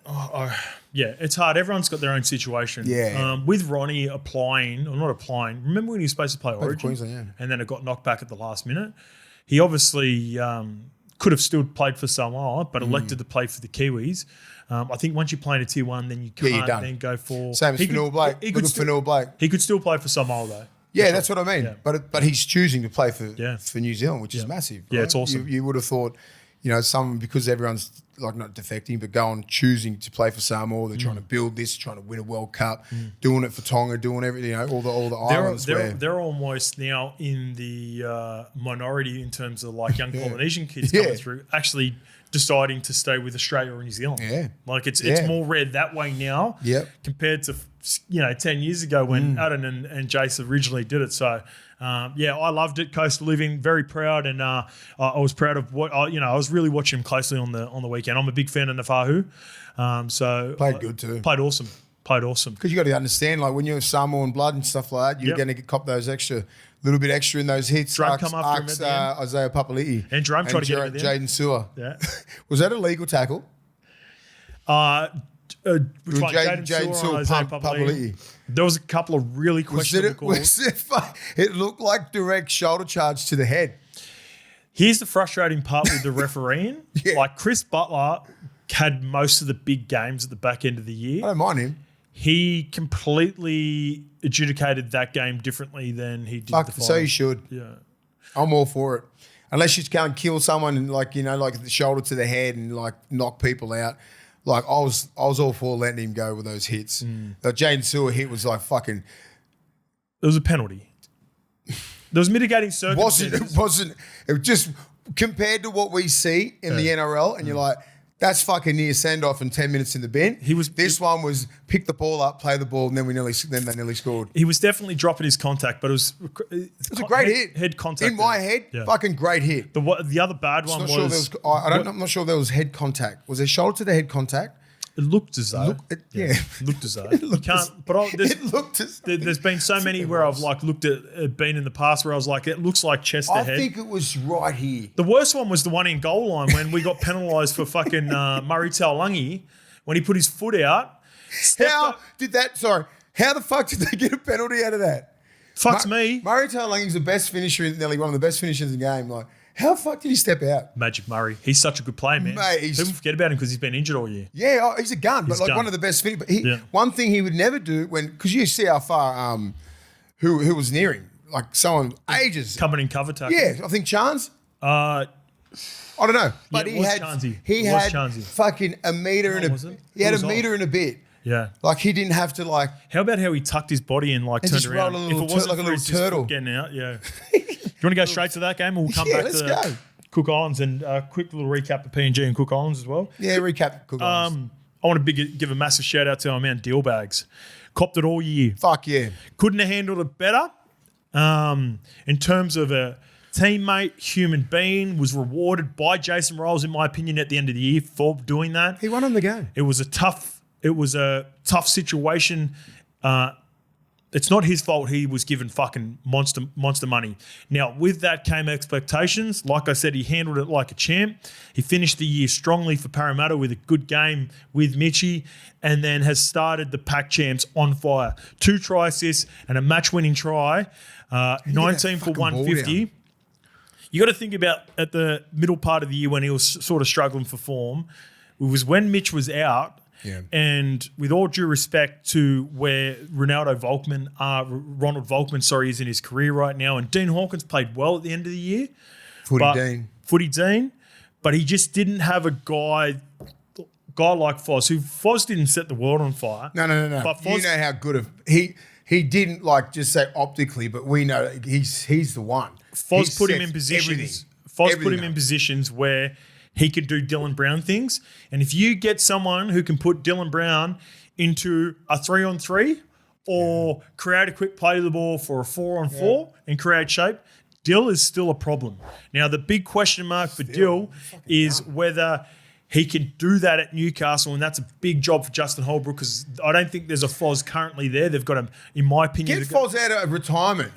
it's hard. Everyone's got their own situation. Yeah. With Ronnie not applying. Remember when he was supposed to play Origin? Queensland, and then it got knocked back at the last minute? He obviously could have still played for Samoa, but elected to play for the Kiwis. I think once you play in a Tier 1, then you can't then go for... Same as Fanor-Blake. Fanor-Blake. He could still play for Samoa, though. Yeah, that's what I mean. Yeah. But he's choosing to play for New Zealand, which is massive. Right? Yeah, it's awesome. You would have thought... some, because everyone's like not defecting, but choosing to play for Samoa. They're trying to build this, trying to win a World Cup, doing it for Tonga, doing everything, all the islands. They're almost now in the minority in terms of like young Polynesian kids coming through, actually deciding to stay with Australia or New Zealand. Yeah. Like it's more rare that way now compared to 10 years ago when Adam and Jace originally did it. So I loved it. Coastal Living, very proud, and I was proud of what I was really watching him closely on the weekend. I'm a big fan of Nafahu. Played good too. Played awesome. Because you got to understand, like when you have Samoan blood and stuff like that, you're going to cop those little bit extra in those hits. Jerome come after him at the end. Isaiah Papali'i. And Jerome tried to get him at the end. Jaden Sewer. Yeah. Was that a legal tackle? Jaden Sewer Papali'i. There was a couple of really questionable calls. It looked like direct shoulder charge to the head. Here's the frustrating part with the refereeing. Like Chris Butler had most of the big games at the back end of the year. I don't mind him. He completely adjudicated that game differently than he did the final. So he should. Yeah. I'm all for it. Unless you can't kill someone and like the shoulder to the head and like knock people out. Like I was all for letting him go with those hits. The Jaden Sewer hit was like fucking. It was a penalty. There was mitigating circumstances. It was just compared to what we see in the NRL, and you're like, that's fucking near send off and 10 minutes in the bin. This one was pick the ball up, play the ball, and then they nearly scored. He was definitely dropping his contact, but it was a great hit. Head contact. In my head, fucking great hit. The other bad one was I'm not sure there was head contact. Was there shoulder to the head contact? It looked as though. It looked as though. You can't. But there's been so many where I've like looked at been in the past where I was like, it looks like chest to head. I think it was right here. The worst one was the one in goal line when we got penalised for fucking Murray Taulagi when he put his foot out. How the fuck did they get a penalty out of that? Fucks me. Murray Taulagi's the best finisher, nearly one of the best finishers in the game. Like, how the fuck did he step out? Magic Murray. He's such a good player, man. Mate, people forget about him because he's been injured all year. Yeah, he's a gun, but one of the best finishers. One thing he would never do because you see how far who was near him, like someone ages coming in cover tackle. Yeah, I think Chance. I don't know, but he had fucking a meter and a. He had a meter and a bit. Yeah, like he didn't have to like. How about how he tucked his body and like turned around? If it wasn't like a little turtle getting out, yeah. Do you want to go straight to that game, or we'll come back to Cook Islands and quick little recap of PNG and Cook Islands as well? Yeah, recap Cook Islands. I want to give a massive shout out to our man Dealbags. Copped it all year. Fuck yeah. Couldn't have handled it better. In terms of a teammate, human being, was rewarded by Jason Rolls, in my opinion, at the end of the year for doing that. He won on the game. It was a tough situation. It's not his fault he was given fucking monster money. Now, with that came expectations. Like I said, he handled it like a champ. He finished the year strongly for Parramatta with a good game with Mitchie, and then has started the Pack Champs on fire. 2 try assists and a match-winning try. 19 for 150. You got to think about at the middle part of the year when he was sort of struggling for form. It was when Mitch was out. Yeah. And with all due respect to where Ronald Volkman, is in his career right now, and Dean Hawkins played well at the end of the year. Footy Dean. But he just didn't have a guy like Foz, who Foz didn't set the world on fire. No. But Foz, you know how good he didn't like just say optically, but we know he's the one. Foz put him in positions. Foz put him in positions where he could do Dylan Brown things. And if you get someone who can put Dylan Brown into a 3-on-3 or create a quick play to the ball for a 4-on-4 and create shape, Dill is still a problem. Now, the big question mark for Dill is whether he can do that at Newcastle, and that's a big job for Justin Holbrook because I don't think there's a Foz currently there. They've got him, in my opinion. Get Foz out of retirement.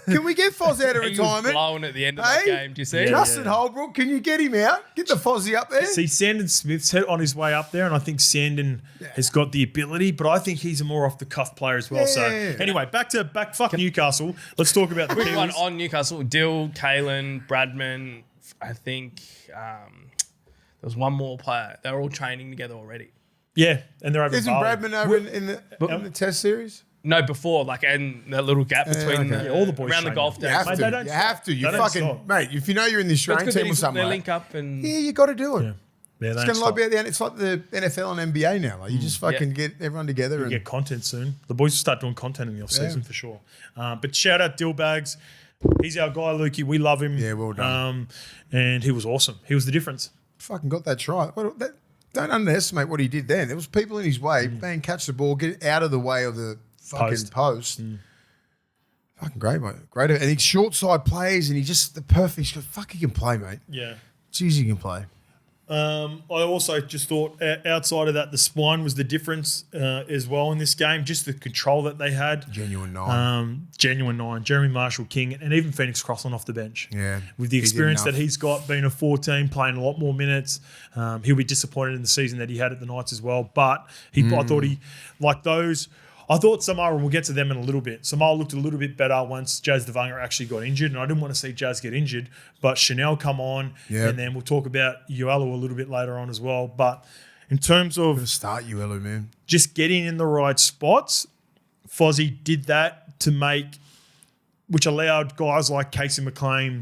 Can we get Foz out of retirement? He was blown at the end of that game. Do you see? Justin Holbrook, can you get him out? Get the Fozzie up there. See, Sandon Smith's on his way up there, and I think Sandon has got the ability, but I think he's a more off-the-cuff player as well. Yeah. So anyway, fuck Newcastle. Let's talk about the Quick one on Newcastle. Dill, Kalen, Bradman, I think... there was one more player. They were all training together already. Yeah, and they're over. Isn't Bradman over in the Test series? No, before and that little gap between all the boys around the golf day. You have to. You fucking mate. If you know you're in the Australian team or something, they link up and you got to do it. Yeah, it's going to like be at the end. It's like the NFL and NBA now. Like you just fucking get everyone together and get content soon. The boys will start doing content in the off season for sure. But shout out Dillbags. He's our guy, Lukey. We love him. Yeah, well done. And he was awesome. He was the difference. Fucking got that try. Don't underestimate what he did then. There was people in his way. Bang, catch the ball, get it out of the way of the fucking post. Fucking great, mate. Great. And he short side plays, and he just the perfect. Fuck, he can play, mate. Yeah. Jeez, he can play. I also just thought outside of that, the spine was the difference as well in this game. Just the control that they had. Genuine 9. Jeremy Marshall King and even Phoenix Crossland off the bench. Yeah. With the experience that he's got, being a 14, playing a lot more minutes. He'll be disappointed in the season that he had at the Knights as well. But I thought he, like those... I thought Samoa, and we'll get to them in a little bit. Samoa looked a little bit better once Jazz Devanga actually got injured, and I didn't want to see Jazz get injured, but Chanel come on, and then we'll talk about Uelu a little bit later on as well. But in terms of start Uelu, man, just getting in the right spots, Fozzie did that to make, which allowed guys like Casey McLean,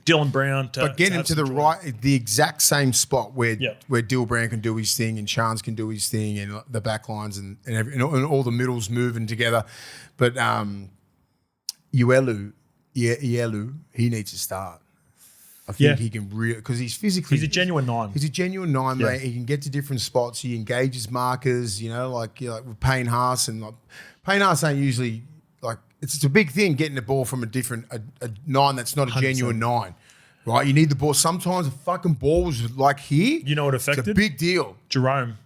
Dylan Brown to get him to the exact same spot where Dylan Brown can do his thing and Chance can do his thing and the back lines and all the middles moving together. But Uelu, he needs to start. I think he can really because he's physically he's a genuine 9. He's a genuine 9, mate. He can get to different spots. He engages markers. Like with Payne Haas and Payne Haas ain't usually like. It's a big thing getting the ball from a 9 that's not a 100%. Genuine 9, right? You need the ball. Sometimes a fucking ball was like here. You know what affected? It's a big deal. Jerome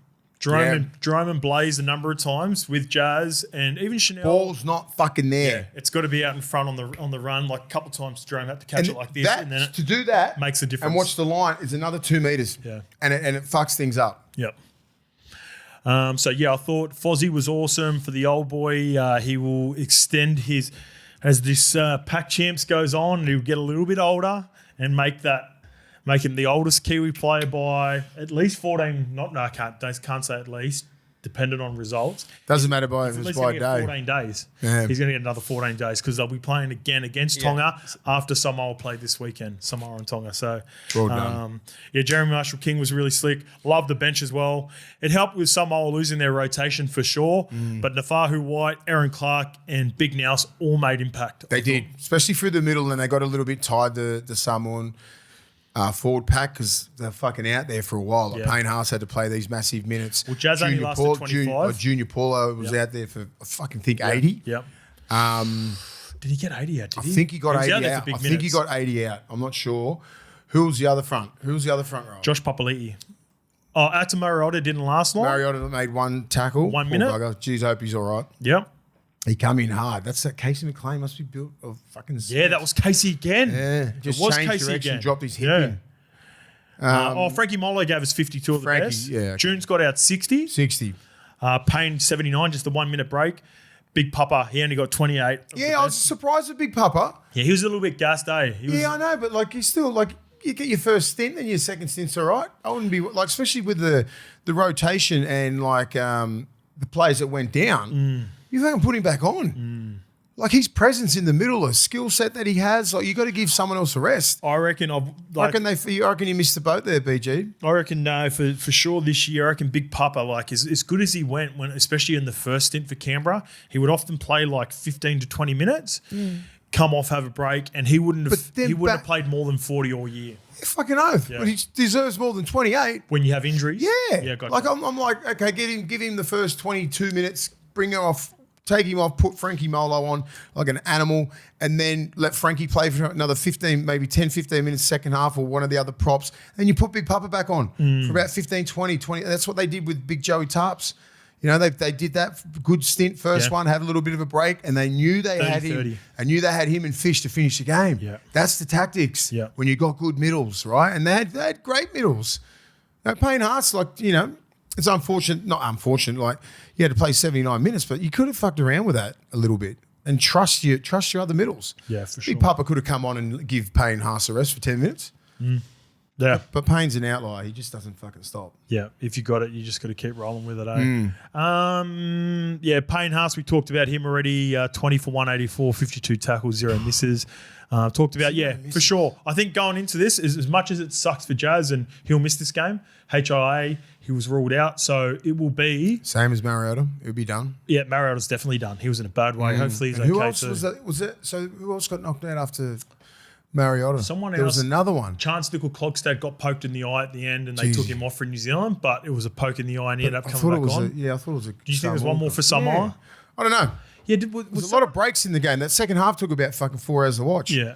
Jerome and Blaze a number of times with Jazz and even Chanel. Ball's not fucking there. Yeah, it's got to be out in front on the run. Like a couple of times Jerome had to catch it like this. And then to do that makes a difference. And watch the line is another 2 meters. Yeah. And it fucks things up. Yep. I thought Fozzie was awesome for the old boy. He will extend as this Pac Champs goes on, he'll get a little bit older and make him the oldest Kiwi player by at least 14. I can't say at least, dependent on results. Doesn't matter by He's day. 14 days. Yeah. He's going to get another 14 days because they'll be playing again against Tonga after Samoa played this weekend. Samoa and Tonga. So, well done. Jeremy Marshall-King was really slick. Loved the bench as well. It helped with Samoa losing their rotation for sure. But Nafahu White, Aaron Clark, and Big Nous all made impact. They did, especially through the middle, and they got a little bit tired, the Samoan forward pack, because they're fucking out there for a while. Like Payne Haas had to play these massive minutes. Well, Jazz only lasted 25. Junior Paulo was out there for, I fucking think, 80. Yep. Did he get 80 out? I think he got 80 out. I think he got 80 out. I'm not sure. Who's the other front row? Josh Papali'i. Oh, Ata Mariota didn't last long. Mariota made one tackle. 1 minute. Jeez, hope he's all right. Yep. He come in hard. That's that Casey McLean must be built of fucking. Yeah, that was Casey again. Yeah, just it was changed Casey direction, again. dropped his hip in. Frankie Molo gave us 52 of the best. Yeah, okay. June's got out 60. 60. Payne 79, just a 1 minute break. Big Papa, he only got 28. Yeah, I was surprised with Big Papa. Yeah, he was a little bit gassed, eh? I know, but like he's still like you get your first stint and your second stint's all right. I wouldn't be like, especially with the rotation and like the players that went down. You fucking put him back on. Like his presence in the middle, a skill set that he has, like you got to give someone else a rest. I reckon. I reckon he missed the boat there, BG. I reckon no, for sure this year. I reckon Big Papa, like as good as he went, especially in the first stint for Canberra, he would often play like 15 to 20 minutes, come off, have a break, and he wouldn't have played more than 40 all year. Fucking oath, but he deserves more than 28 when you have injuries. Yeah, gotcha. Like I'm like, okay, give him the first 22 minutes, bring him off. Take him off, put Frankie Molo on like an animal, and then let Frankie play for another 15, maybe 10, 15 minutes second half or one of the other props. And you put Big Papa back on for about 15, 20. That's what they did with Big Joey Tarps. You know, they did that good stint, first one, had a little bit of a break, and they knew they had him. I knew they had him and Fish to finish the game. Yeah. That's the tactics when you got good middles, right? And they had great middles. Now, Payne Haas, like, you know, it's not unfortunate, like you had to play 79 minutes, but you could have fucked around with that a little bit and trust your other middles. Yeah, for sure. Big Papa could have come on and give Payne Haas a rest for 10 minutes. Yeah. But Payne's an outlier. He just doesn't fucking stop. Yeah, if you got it, you just got to keep rolling with it, Payne Haas, we talked about him already, 20 for 184, 52 tackles, 0 misses. Talked about, for sure. I think going into this, as much as it sucks for Jazz and he'll miss this game, HIA, he was ruled out. So it will be... Same as Mariota. It'll be done. Yeah, Mariota's definitely done. He was in a bad way. Hopefully he's okay. Who else was that? So who else got knocked out after Mariota? Someone else. There was another one. Chance Nickel-Klogstad got poked in the eye at the end and they took him off for New Zealand, but it was a poke in the eye and he ended up coming back on. I thought it was a... Do you think there's one more for Samoa? Yeah. I don't know. Yeah, there's a lot of breaks in the game. That second half took about fucking 4 hours to watch. Yeah.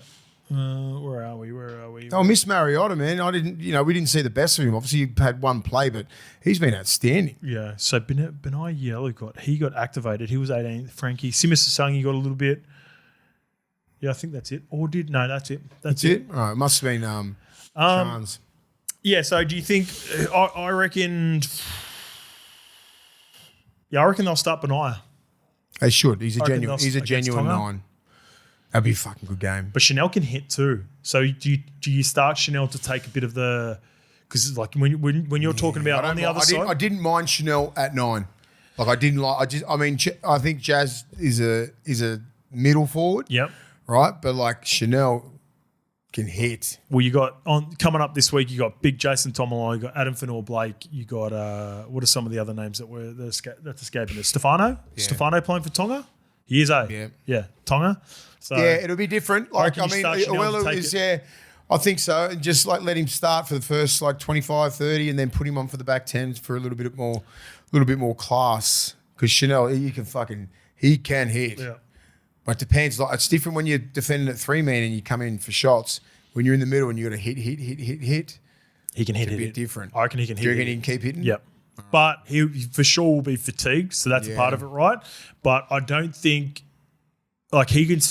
Where are we? I miss Mariota, man. We didn't see the best of him. Obviously, he had one play, but he's been outstanding. Yeah. So Benai Yellow got activated. He was 18th. Frankie Simasasangi got a little bit. Yeah, I think that's it. That's it. That's it. All right, it must have been Chance. Yeah. So do you think? I reckon. Yeah, I reckon they'll start Benai. They should. He's a genuine 9. That'd be a fucking good game. But Chanel can hit too. So do you start Chanel to take a bit of the... Because like when you're talking about on the other side... I didn't mind Chanel at 9. Like I didn't like... I think Jazz is a middle forward. Yep. Right? But like Chanel can hit. Well, you got... coming up this week, you got Big Jason Tomolo, you got Adam Fanua-Blake, you got... what are some of the other names that's escaping us? Stefano? Yeah. Stefano playing for Tonga? He is, Yeah, Tonga. So it'll be different. Uelu is, I think so. And just like let him start for the first like 25, 30 and then put him on for the back 10s for a little bit more class. Because Chanel, he can hit. Yeah. But it depends. Like it's different when you're defending at 3-man and you come in for shots. When you're in the middle and you got to hit. He can hit. It's a bit different. I reckon he can hit. Do you reckon he can keep hitting? Yep. but he for sure will be fatigued, so that's a part of it, right? But I don't think like he can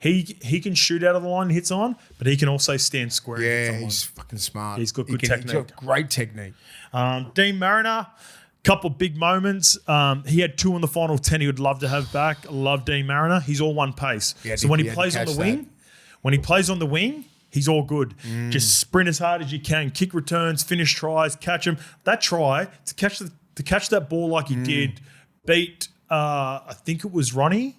he can shoot out of the line and hits on, but he can also stand square. Yeah, he's fucking smart. He's got good technique. He's got great technique. Dean Mariner, couple big moments. He had 2 in the final 10 he would love to have back. I love Dean Mariner. He's all one pace. So when he plays on the wing, he's all good. Just sprint as hard as you can, kick returns, finish tries, catch him. That try to catch that ball like he did, beat I think it was Ronnie.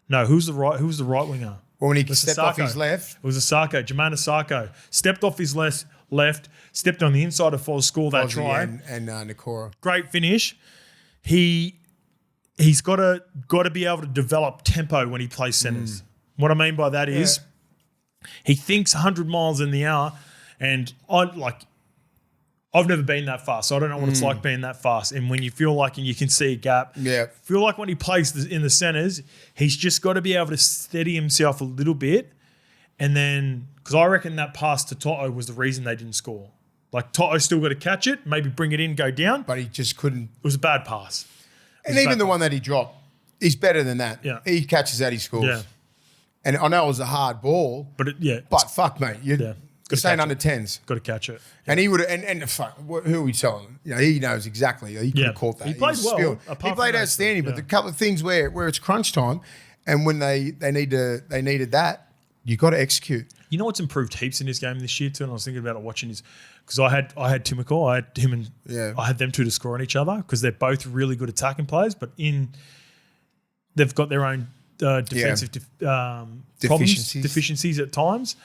No, who's the right winger? Well, when he stepped off his left. It was Asako, Jermaine Asako. Stepped off his left, stepped on the inside of Foz, scored that try. And Nakora. Great finish. He's got to be able to develop tempo when he plays centres. What I mean by that is he thinks 100 miles in the hour, and I've never been that fast, so I don't know what it's like being that fast. And when you feel like and you can see a gap, feel like when he plays in the centres, he's just got to be able to steady himself a little bit. And then, because I reckon that pass to Toto was the reason they didn't score. Like Toto still got to catch it, maybe bring it in, go down. But he just couldn't. It was a bad pass. And even the one that he dropped, he's better than that. Yeah. He catches that, he scores. Yeah. And I know it was a hard ball. But fuck, mate. You're saying under 10s. Got to catch it. Yeah. And he would have, and fuck, who are we telling? You know, he knows exactly. He could have caught that. He played well. He played outstanding, but the couple of things where it's crunch time and when they needed that, you got to execute. You know what's improved heaps in his game this year too, and I was thinking about it watching his, because I had Tim McCall, I had him and I had them 2 to score on each other because they're both really good attacking players, but they've got their own defensive deficiencies at times.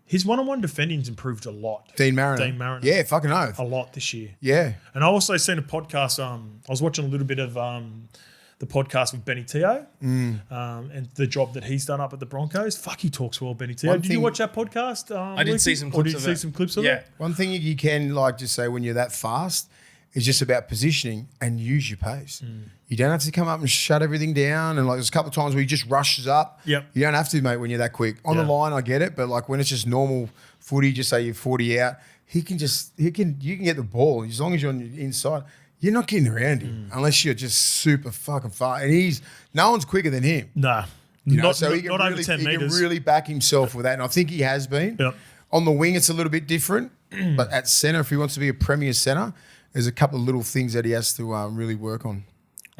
His one-on-one defending's improved a lot. Dean Mariner. Yeah, fucking oath. A lot this year. Yeah. And I also seen a podcast. I was watching a little bit of the podcast with Benny Teo and the job that he's done up at the Broncos. Fuck, he talks well, Benny Teo. Did you watch that podcast? I did see some clips of it. Did you see some clips of it? One thing you can just say when you're that fast is just about positioning and use your pace. You don't have to come up and shut everything down. And there's a couple of times where he just rushes up. Yep. You don't have to, mate, when you're that quick. On the line, I get it. But when it's just normal footy, just say you're 40 out, you can get the ball. As long as you're on the inside, you're not getting around him unless you're just super fucking far. And no one's quicker than him. Nah. Not over 10 meters. He can really back himself with that. And I think he has been. Yep. On the wing, it's a little bit different. But at centre, if he wants to be a premier centre, there's a couple of little things that he has to really work on.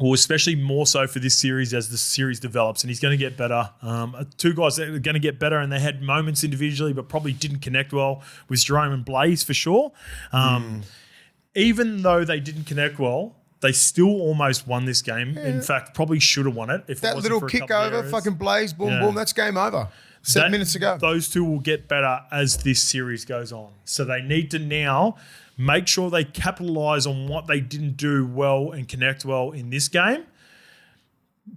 Well, especially more so for this series as the series develops, and he's going to get better. 2 guys that are going to get better, and they had moments individually, but probably didn't connect well with Jerome and Blaze for sure. Even though they didn't connect well, they still almost won this game. Yeah. In fact, probably should have won it. If that little kick over, fucking Blaze, boom, boom, that's game over. 7 minutes ago. Those 2 will get better as this series goes on. So they need to now make sure they capitalise on what they didn't do well and connect well in this game,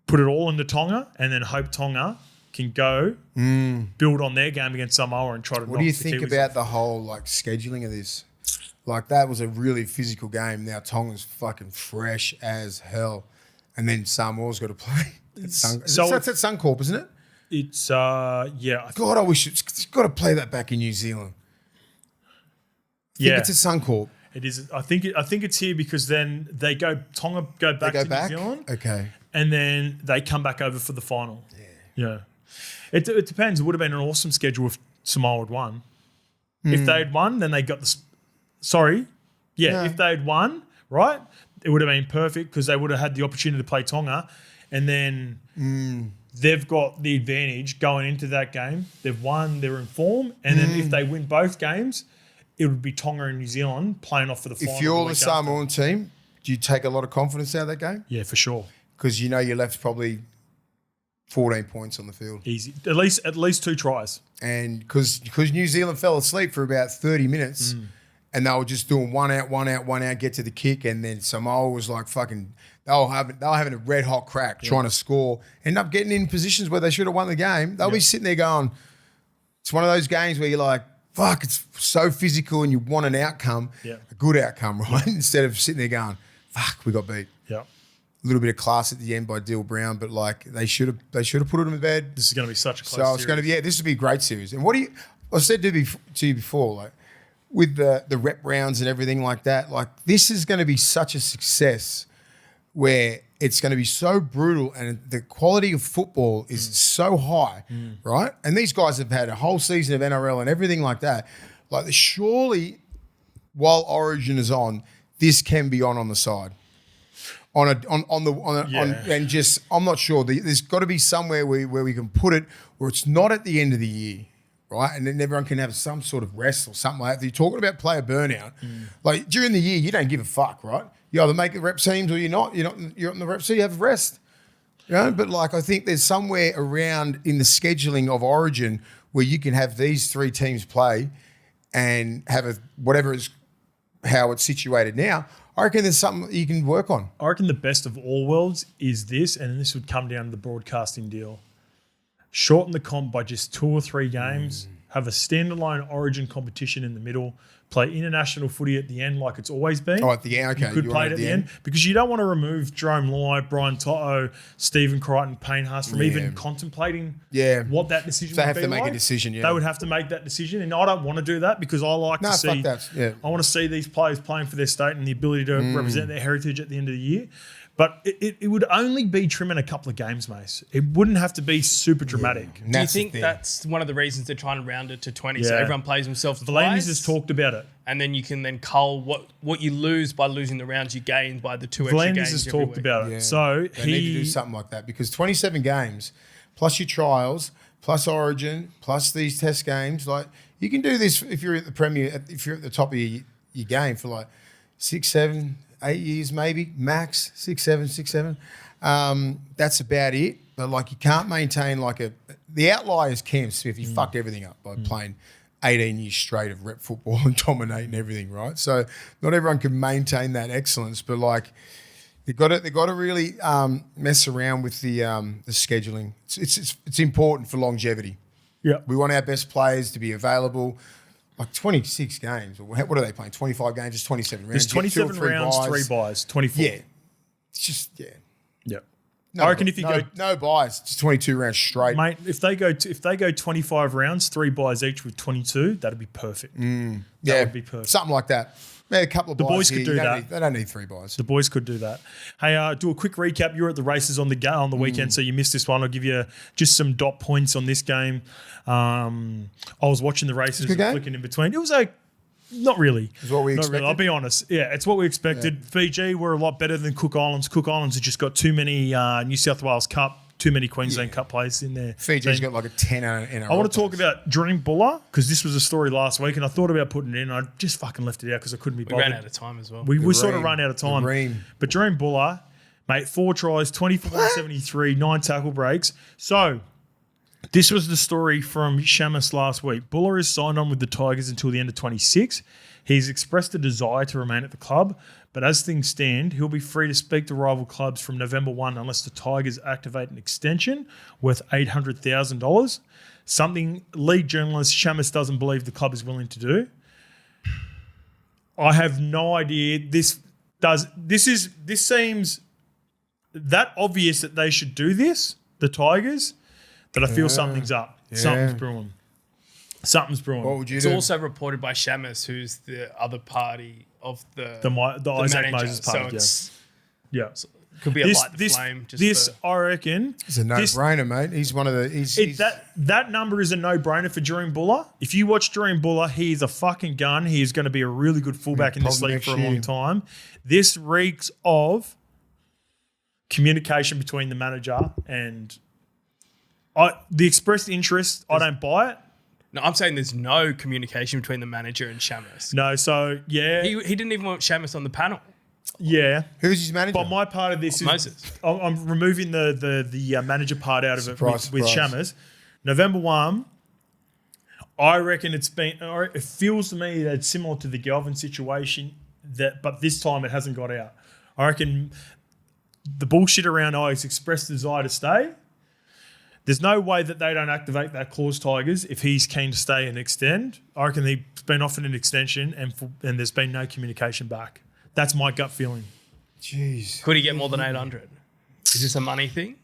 put it all into Tonga, and then hope Tonga can go build on their game against Samoa and try to knock the Kiwis. What do you think about the whole scheduling of this? That was a really physical game. Now Tonga's fucking fresh as hell. And then Samoa's got to play. That's at Suncorp, isn't it? It's, yeah. God, I wish it's got to play that back in New Zealand. I think it's at Suncorp. It is. I think it's here because then Tonga go back to New Zealand. Okay. And then they come back over for the final. Yeah. It depends. It would have been an awesome schedule if Samoa had won. If they had won, then they got the... Sorry. Yeah, if they had won, right, it would have been perfect because they would have had the opportunity to play Tonga. And then they've got the advantage going into that game. They've won. They're in form. And then if they win both games... it would be Tonga and New Zealand playing off for the final. If you're the Samoan team, do you take a lot of confidence out of that game? Yeah, for sure. Because you left probably 14 points on the field. Easy. At least 2 tries. And because New Zealand fell asleep for about 30 minutes and they were just doing one out, get to the kick, and then Samoa was like fucking they were having a red hot crack trying to score, end up getting in positions where they should have won the game. They'll be sitting there going, it's one of those games where you're like, fuck, it's so physical and you want an outcome, a good outcome, right? Instead of sitting there going, fuck, we got beat. Yeah. A little bit of class at the end by Dill Brown, but they should have put it in bed. This is going to be such a close series. So it's going to be, this would be a great series. And I said to you before, with the rep rounds and everything like that, like this is going to be such a success where it's going to be so brutal and the quality of football is so high, right? And these guys have had a whole season of NRL and everything like that. Like surely while Origin is on, this can be on the side. And just I'm not sure. There's got to be somewhere where we can put it where it's not at the end of the year, right? And then everyone can have some sort of rest or something like that. You're talking about player burnout. Like during the year, you don't give a fuck, right? You either make the rep teams or you're not. You're on the rep, so you have rest. You know? But like I think there's somewhere around in the scheduling of Origin where you can have these 3 teams play and have how it's situated now. I reckon there's something you can work on. I reckon the best of all worlds is this, and this would come down to the broadcasting deal. Shorten the comp by just 2 or 3 games, have a standalone Origin competition in the middle, play international footy at the end like it's always been. Oh, at the end, okay. You could play it at the end because you don't want to remove Jerome Lai, Brian Toto, Stephen Crichton, Payne Haas from even contemplating what that decision would be. They have to make a decision, They would have to make that decision, and I don't want to do that because I like to see. I want to see these players playing for their state and the ability to represent their heritage at the end of the year. But it would only be trimming a couple of games, Mace. It wouldn't have to be super dramatic. Do you think that's one of the reasons they're trying to round it to 20 so everyone plays themselves twice? V'landys has talked about it. And then you can then cull what you lose by losing the rounds you gain by the 2 extra games. V'landys has talked about it. So they need to do something like that because 27 games plus your trials plus Origin plus these test games, like you can do this if you're at the Premier, if you're at the top of your game for like 6, 7, 8 years maybe, max, 6, 7. That's about it. But like you can't maintain the outlier is Cam Smith. He fucked everything up by playing 18 years straight of rep football and dominating everything, right? So not everyone can maintain that excellence, but like they've got to really mess around with the scheduling. It's important for longevity. Yeah, we want our best players to be available. Like 26 games, or what are they playing? 25 games, just 27 rounds. There's 27 rounds, 3 buys, 24. Yeah, it's just Yeah. No, I reckon if you go no buys, just 22 rounds straight, mate. If they go 25 rounds, 3 buys each with 22, that'd be perfect. That would be perfect. Something like that. Maybe a couple of buys. The boys could do that. They don't need 3 buys. The boys could do that. Hey, do a quick recap. You were at the races on the weekend, so you missed this one. I'll give you just some dot points on this game. I was watching the races, flicking in between. It was not really. It's what we expected. Really. I'll be honest. Yeah, it's what we expected. Yeah. Fiji were a lot better than Cook Islands. Cook Islands have just got too many New South Wales Cup, too many Queensland Cup players in there. Fiji's got like a 10 NRL. I want to talk about Dream Buller because this was a story last week and I thought about putting it in. I just fucking left it out because I couldn't be bothered. We ran out of time as well. We sort of ran out of time. But Dream Buller, mate, 4 tries, 24-73, 9 tackle breaks. So this was the story from Shamus last week. Buller is signed on with the Tigers until the end of 26. He's expressed a desire to remain at the club, but as things stand, he'll be free to speak to rival clubs from November 1 unless the Tigers activate an extension worth $800,000, something league journalist Shamus doesn't believe the club is willing to do. I have no idea. This seems that obvious that they should do this, the Tigers, that I feel something's up. Yeah. Something's brewing. What would you do? do? It's also reported by Shamus, who's the other party of the Isaac manager. Moses party. So so it could be a light flame. I reckon, it's a no-brainer, mate. He's one of the. That number is a no-brainer for Dream Buller. If you watch Dream Buller, he is a fucking gun. He is going to be a really good fullback in this league for a long time. This reeks of communication between the manager and the expressed interest. I don't buy it. No, I'm saying there's no communication between the manager and Shamus. No, so yeah. He didn't even want Shamus on the panel. Yeah. Who's his manager? But my part of this is Moses. I'm removing the manager part out of it with Shamus. November 1, I reckon it feels to me that it's similar to the Galvin situation, but this time it hasn't got out. I reckon the bullshit around he's expressed the desire to stay. There's no way that they don't activate that clause, Tigers, if he's keen to stay and extend. I reckon he's been offered an extension and there's been no communication back. That's my gut feeling. Jeez. Could he get more than 800? Is this a money thing?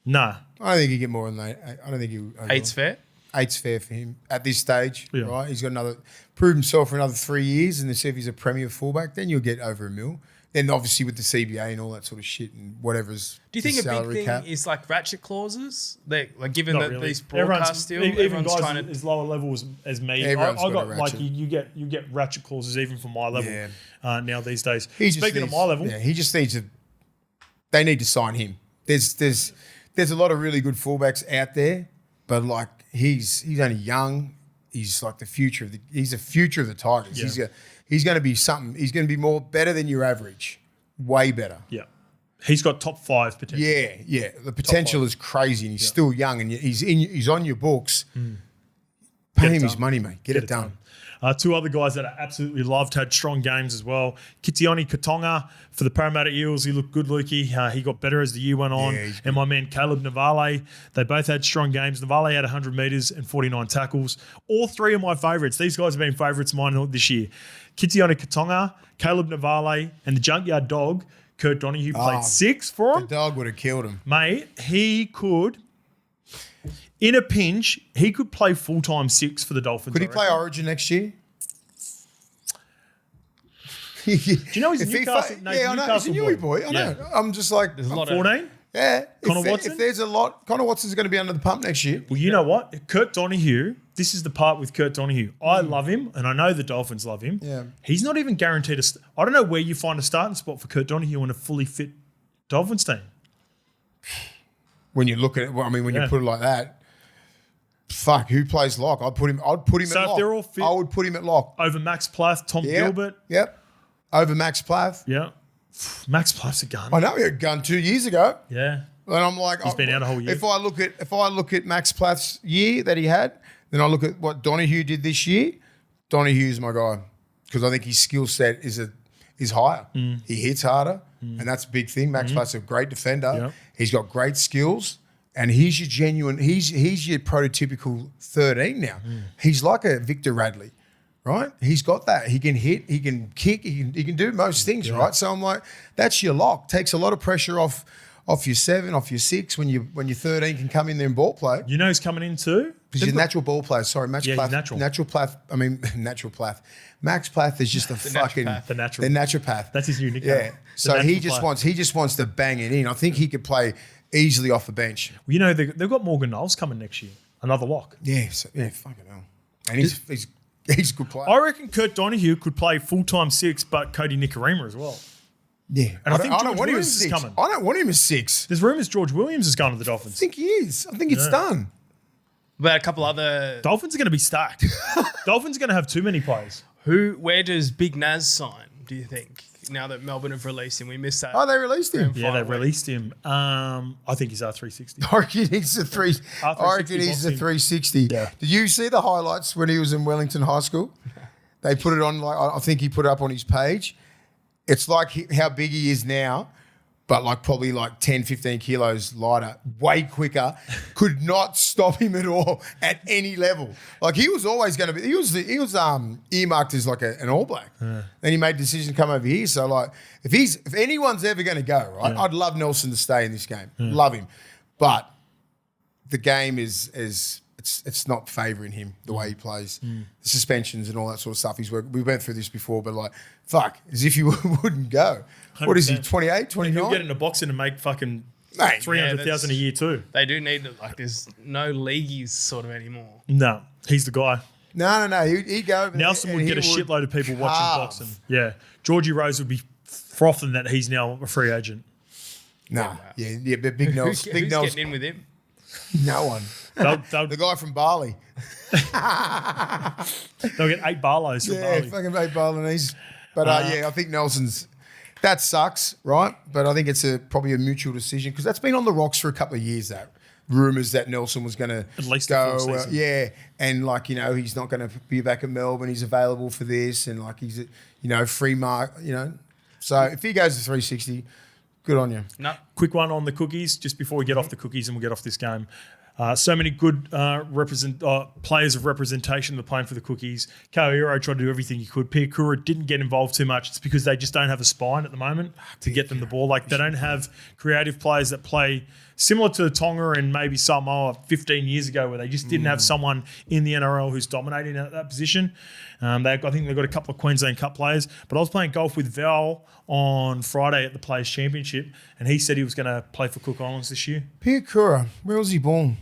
No. I don't think he'd get more than that. I don't think he... 8's fair? 8's fair for him at this stage, right? He's got another prove himself for another 3 years, and then see if he's a premier fullback, then you'll get over $1 million. Then obviously with the CBA and all that sort of shit and whatever's. Do you think a big thing cap. is like ratchet clauses? Like given that really. these broadcast deals, even guys trying to, as lower level as me, I got like you get ratchet clauses even from my level now these days. Speaking of my level, he just needs to. They need to sign him. There's a lot of really good fullbacks out there, but like he's only young. He's like the future of the. He's the future of the Tigers. Yeah. He's going to be something. He's going to be more better than your average, way better. Yeah, he's got top 5 potential. Yeah. The potential is crazy, and he's still young, and he's on your books. Pay him his money, mate. Get it done. Two other guys that I absolutely loved had strong games as well. Kitione Katonga for the Parramatta Eels. He looked good, Lukey. He got better as the year went on. And my man Caleb Navale, they both had strong games. Navale had 100 metres and 49 tackles. All three of my favourites. These guys have been favourites of mine this year. Kitione Katonga, Caleb Navale, and the Junkyard Dog, Kurt Donahue, played 6 for him. The dog would have killed him. Mate, he could... In a pinch, he could play full-time 6 for the Dolphins. Could he play Origin next year? Do you know he's a Newcastle? I know. He's a Newy boy. I know. I'm just like... There's a lot 14? Connor Watson? If there's a lot... Connor Watson's going to be under the pump next year. Well, you know what? Kurt Donahue, this is the part with Kurt Donahue. I love him, and I know the Dolphins love him. Yeah. He's not even guaranteed I don't know where you find a starting spot for Kurt Donahue on a fully fit Dolphins team. When you look at it, when you put it like that, fuck, who plays lock? I'd put him at lock. So if they're all fit, I would put him at lock. Over Max Plath, Tom Gilbert. Yep. Over Max Plath. Yeah. Max Plath's a gun. I know he had a gun 2 years ago. Yeah. And I'm like, he's been out a whole year. If I look at Max Plath's year that he had, then I look at what Donahue did this year. Donahue's my guy because I think his skill set is higher. He hits harder, and that's a big thing. Max Plath's a great defender. Yep. He's got great skills. And he's your genuine, he's your prototypical 13 now. He's like a Victor Radley, right? He's got that. He can hit, he can kick, he can do most things, right? So I'm like, that's your lock. Takes a lot of pressure off your 7, off your 6 when your 13 can come in there and ball play. You know who's coming in too? Because you're natural ball player. Sorry, Max Plath. Natural Plath. Natural Plath. Max Plath is just the naturopath. That's his new nickname. Yeah. So he just wants to bang it in. I think he could play easily off the bench. Well, you know, they've got Morgan Knowles coming next year. Another lock. Yeah, fucking hell. And he's a good player. I reckon Kurt Donahue could play full-time 6, but Cody Nikorima as well. Yeah. And I think George Williams is coming. I don't want him as 6. There's rumours George Williams is going to the Dolphins. I think he is. I think it's done. But a couple other... Dolphins are going to be stacked. Dolphins are going to have too many players. Where does Big Naz sign, do you think? Now that Melbourne have released him, we missed that. Oh, they released him. Yeah, they released him. I think he's R360. I reckon he's a 360. Yeah. Did you see the highlights when he was in Wellington High School? They put it on, like I think he put it up on his page. It's like how big he is now, but like probably like 10, 15 kilos lighter, way quicker. Could not stop him at all at any level. Like he was always going to be. He was earmarked as like an All Black. Yeah. Then he made the decision to come over here. So like if anyone's ever going to go, right, I'd love Nelson to stay in this game. Love him, but the game is it's not favouring him the way he plays. The suspensions and all that sort of stuff. We went through this before, but like fuck, as if you wouldn't go. 100%. What is he, 28, 29? He'll get into boxing and make fucking 300,000 a year too. They do need it. Like there's no leagueies sort of anymore. No, he's the guy. No. He'd go. Nelson would get a shitload of people watching boxing. Yeah. Georgie Rose would be frothing that he's now a free agent. No. Yeah, but Big Nels. Who's getting in with him? No one. The guy from Bali. They'll get 8 Barlows from Bali. Yeah, fucking 8 Balinese. But I think Nelson's... That sucks, right? But I think it's probably a mutual decision because that's been on the rocks for a couple of years, that rumours that Nelson was going to at least go. And like, he's not going to be back in Melbourne. He's available for this and like he's, free mark, So if he goes to 360, good on you. No. Quick one on the cookies, just before we get off the cookies and we'll get off this game. So many good players of representation that are playing for the Cookies. Kaohiro tried to do everything he could. Piakura didn't get involved too much. It's because they just don't have a spine at the moment to get them the ball. Like they don't have creative players that play similar to Tonga and maybe Samoa 15 years ago, where they just didn't have someone in the NRL who's dominating at that position. I think they've got a couple of Queensland Cup players. But I was playing golf with Val on Friday at the Players' Championship, and he said he was going to play for Cook Islands this year. Piakura, where was he born?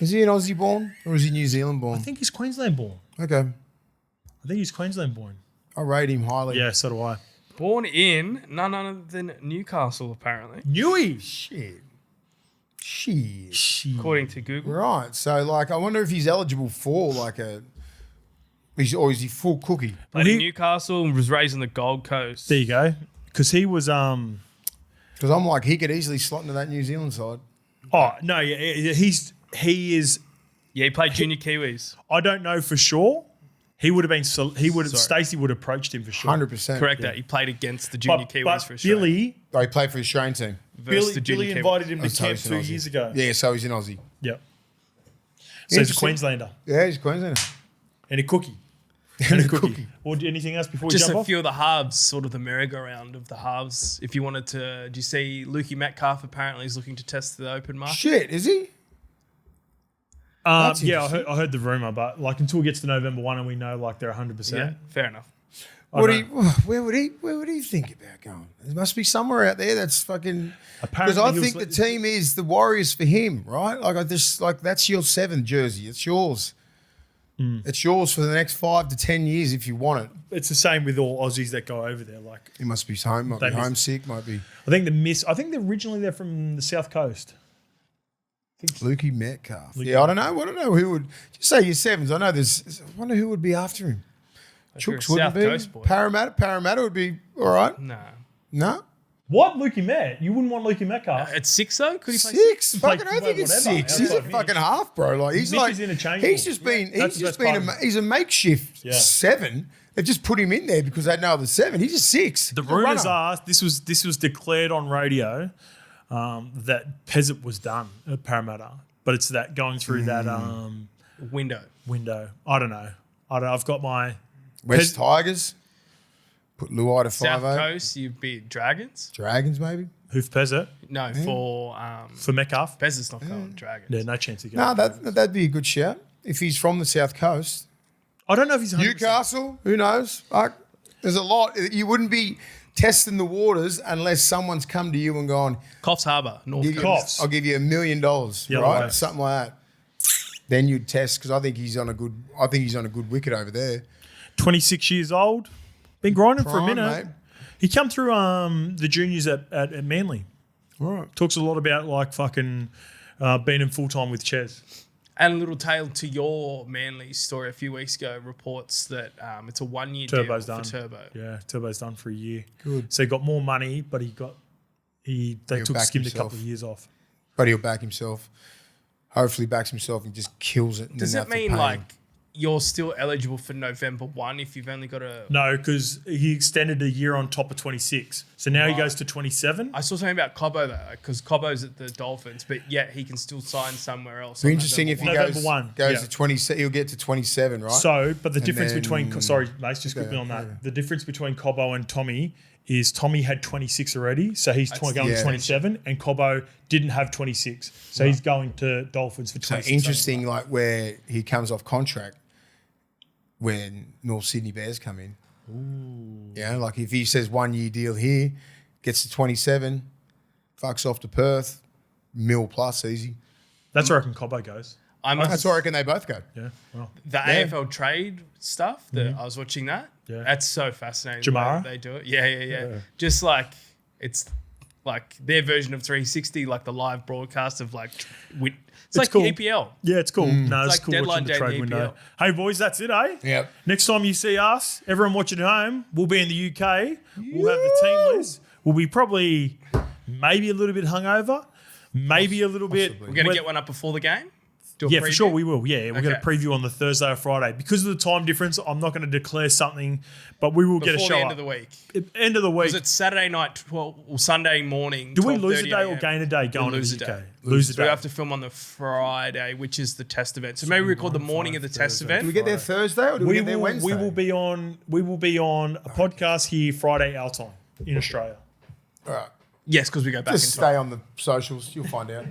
Is he an Aussie born or is he New Zealand born? I think he's Queensland born. Okay. I think he's Queensland born. I rate him highly. Yeah, so do I. Born in none other than Newcastle, apparently. Newey. Shit. According to Google. Right. So, like, I wonder if he's eligible for, like, or is he full cookie? Played in Newcastle and was raised on the Gold Coast. There you go. Because he was... Because I'm like, he could easily slot into that New Zealand side. Oh, no, yeah, he is... Yeah, he played junior Kiwis. I don't know for sure. He would have been... Stacey would have approached him for sure. 100%. Correct that. He played against the junior Kiwis for Australia. Billy... Oh, he played for the Australian team. Billy invited him to camp 2 years ago. Yeah, so he's in Aussie. Yep. So he's a Queenslander. Yeah, he's a Queenslander. And a cookie. And a cookie. Or anything else before we jump off? Just a few of the halves, sort of the merry-go-round of the halves. If you wanted to... Do you see Lukey Metcalf apparently is looking to test the open market? Shit, is he? Yeah, I heard the rumour, but like until it gets to November 1 and we know like they're 100%. Yeah, fair enough. Where would he think about going? There must be somewhere out there that's fucking... Because I think the team is the Warriors for him, right? Like that's your 7 jersey. It's yours. It's yours for the next 5 to 10 years if you want it. It's the same with all Aussies that go over there. Like he must be homesick, might be. I think originally they're from the South Coast. Lukey Metcalf. Yeah, I don't know who would just say your 7s. I know I wonder who would be after him. Chooks wouldn't be. Coast boy. Parramatta would be all right. No. What? Lukey Met? You wouldn't want Lukey Metcalf? At 6 though? Could he play 6? Fucking, I think it's 6. He's a fucking half, bro. Like he's he's a makeshift 7. They just put him in there because they know the 7. He's a 6. The rumours are this was declared on radio that Pezzett was done at Parramatta, but it's that going through that window. I don't know. I've got my West Tigers. Put Luai to 5-0. South Coast, you'd be Dragons. Dragons, maybe. Who's Pezzett? No, for Metcalf. Pezzett's not going Dragons. Yeah, no chance of going. No, that'd be a good shout if he's from the South Coast. I don't know if he's 100%. Newcastle. Who knows? Like, there's a lot. You wouldn't be testing the waters unless someone's come to you and gone, Coffs Harbour, North Coast. I'll give you $1 million, right? Something like that. Then you'd test because I think he's on a good wicket over there. 26 years old. Been grinding for a minute. Mate. He come through the juniors at Manly. Right. Talks a lot about like fucking being in full time with Ches. And a little tale to your Manly story a few weeks ago reports that it's a 1-year deal for Turbo. Yeah, Turbo's done for a year. Good. So he got more money, but they skimmed a couple of years off. But he'll back himself. Hopefully backs himself and just kills it. Does that mean like you're still eligible for November 1 if you've only got a... No, because he extended a year on top of 26. So now he goes to 27. I saw something about Cobbo though, because Cobbo's at the Dolphins, but yet he can still sign somewhere else. It'll be interesting if he goes to 20. He'll get to 27, right? So, but the difference between... Sorry, mate, just quickly on that. Yeah. The difference between Cobbo and Tommy is Tommy had 26 already, so he's going to 27, and Cobbo didn't have 26. So he's going to Dolphins for 26. So interesting, like where he comes off contract when North Sydney Bears come in. Ooh. Yeah, like if he says 1-year deal here, gets to 27, fucks off to Perth, $1 million+ easy. That's where I reckon Cobbo goes. That's where I reckon they both go. Yeah. Well, the AFL trade stuff, I was watching that. Yeah. That's so fascinating. Jamara? They do it. Yeah. Just like, it's like their version of 360, like the live broadcast of like... It's like cool. The EPL. Yeah, it's cool. No, it's like cool watching the trade window. Hey, boys, that's it, eh? Yep. Next time you see us, everyone watching at home, we'll be in the UK. We'll have the team list. We'll be probably maybe a little bit hungover, maybe a little bit. We're going to get one up before the game? Yeah, for sure we will. Yeah, we're going to preview on the Thursday or Friday. Because of the time difference, I'm not going to declare something, but we will get a show end up. of the week. End of the week. Was it Saturday night, or Sunday morning? Do we lose a day or gain a day going to the UK? Lose a day. We have to film on the Friday, which is the test event. So maybe we record the morning of the test event. Do we get there Thursday or do we get there Wednesday? We will be on a podcast here Friday our time in Australia. All right. Yes, because we go back. Just stay on the socials. You'll find out.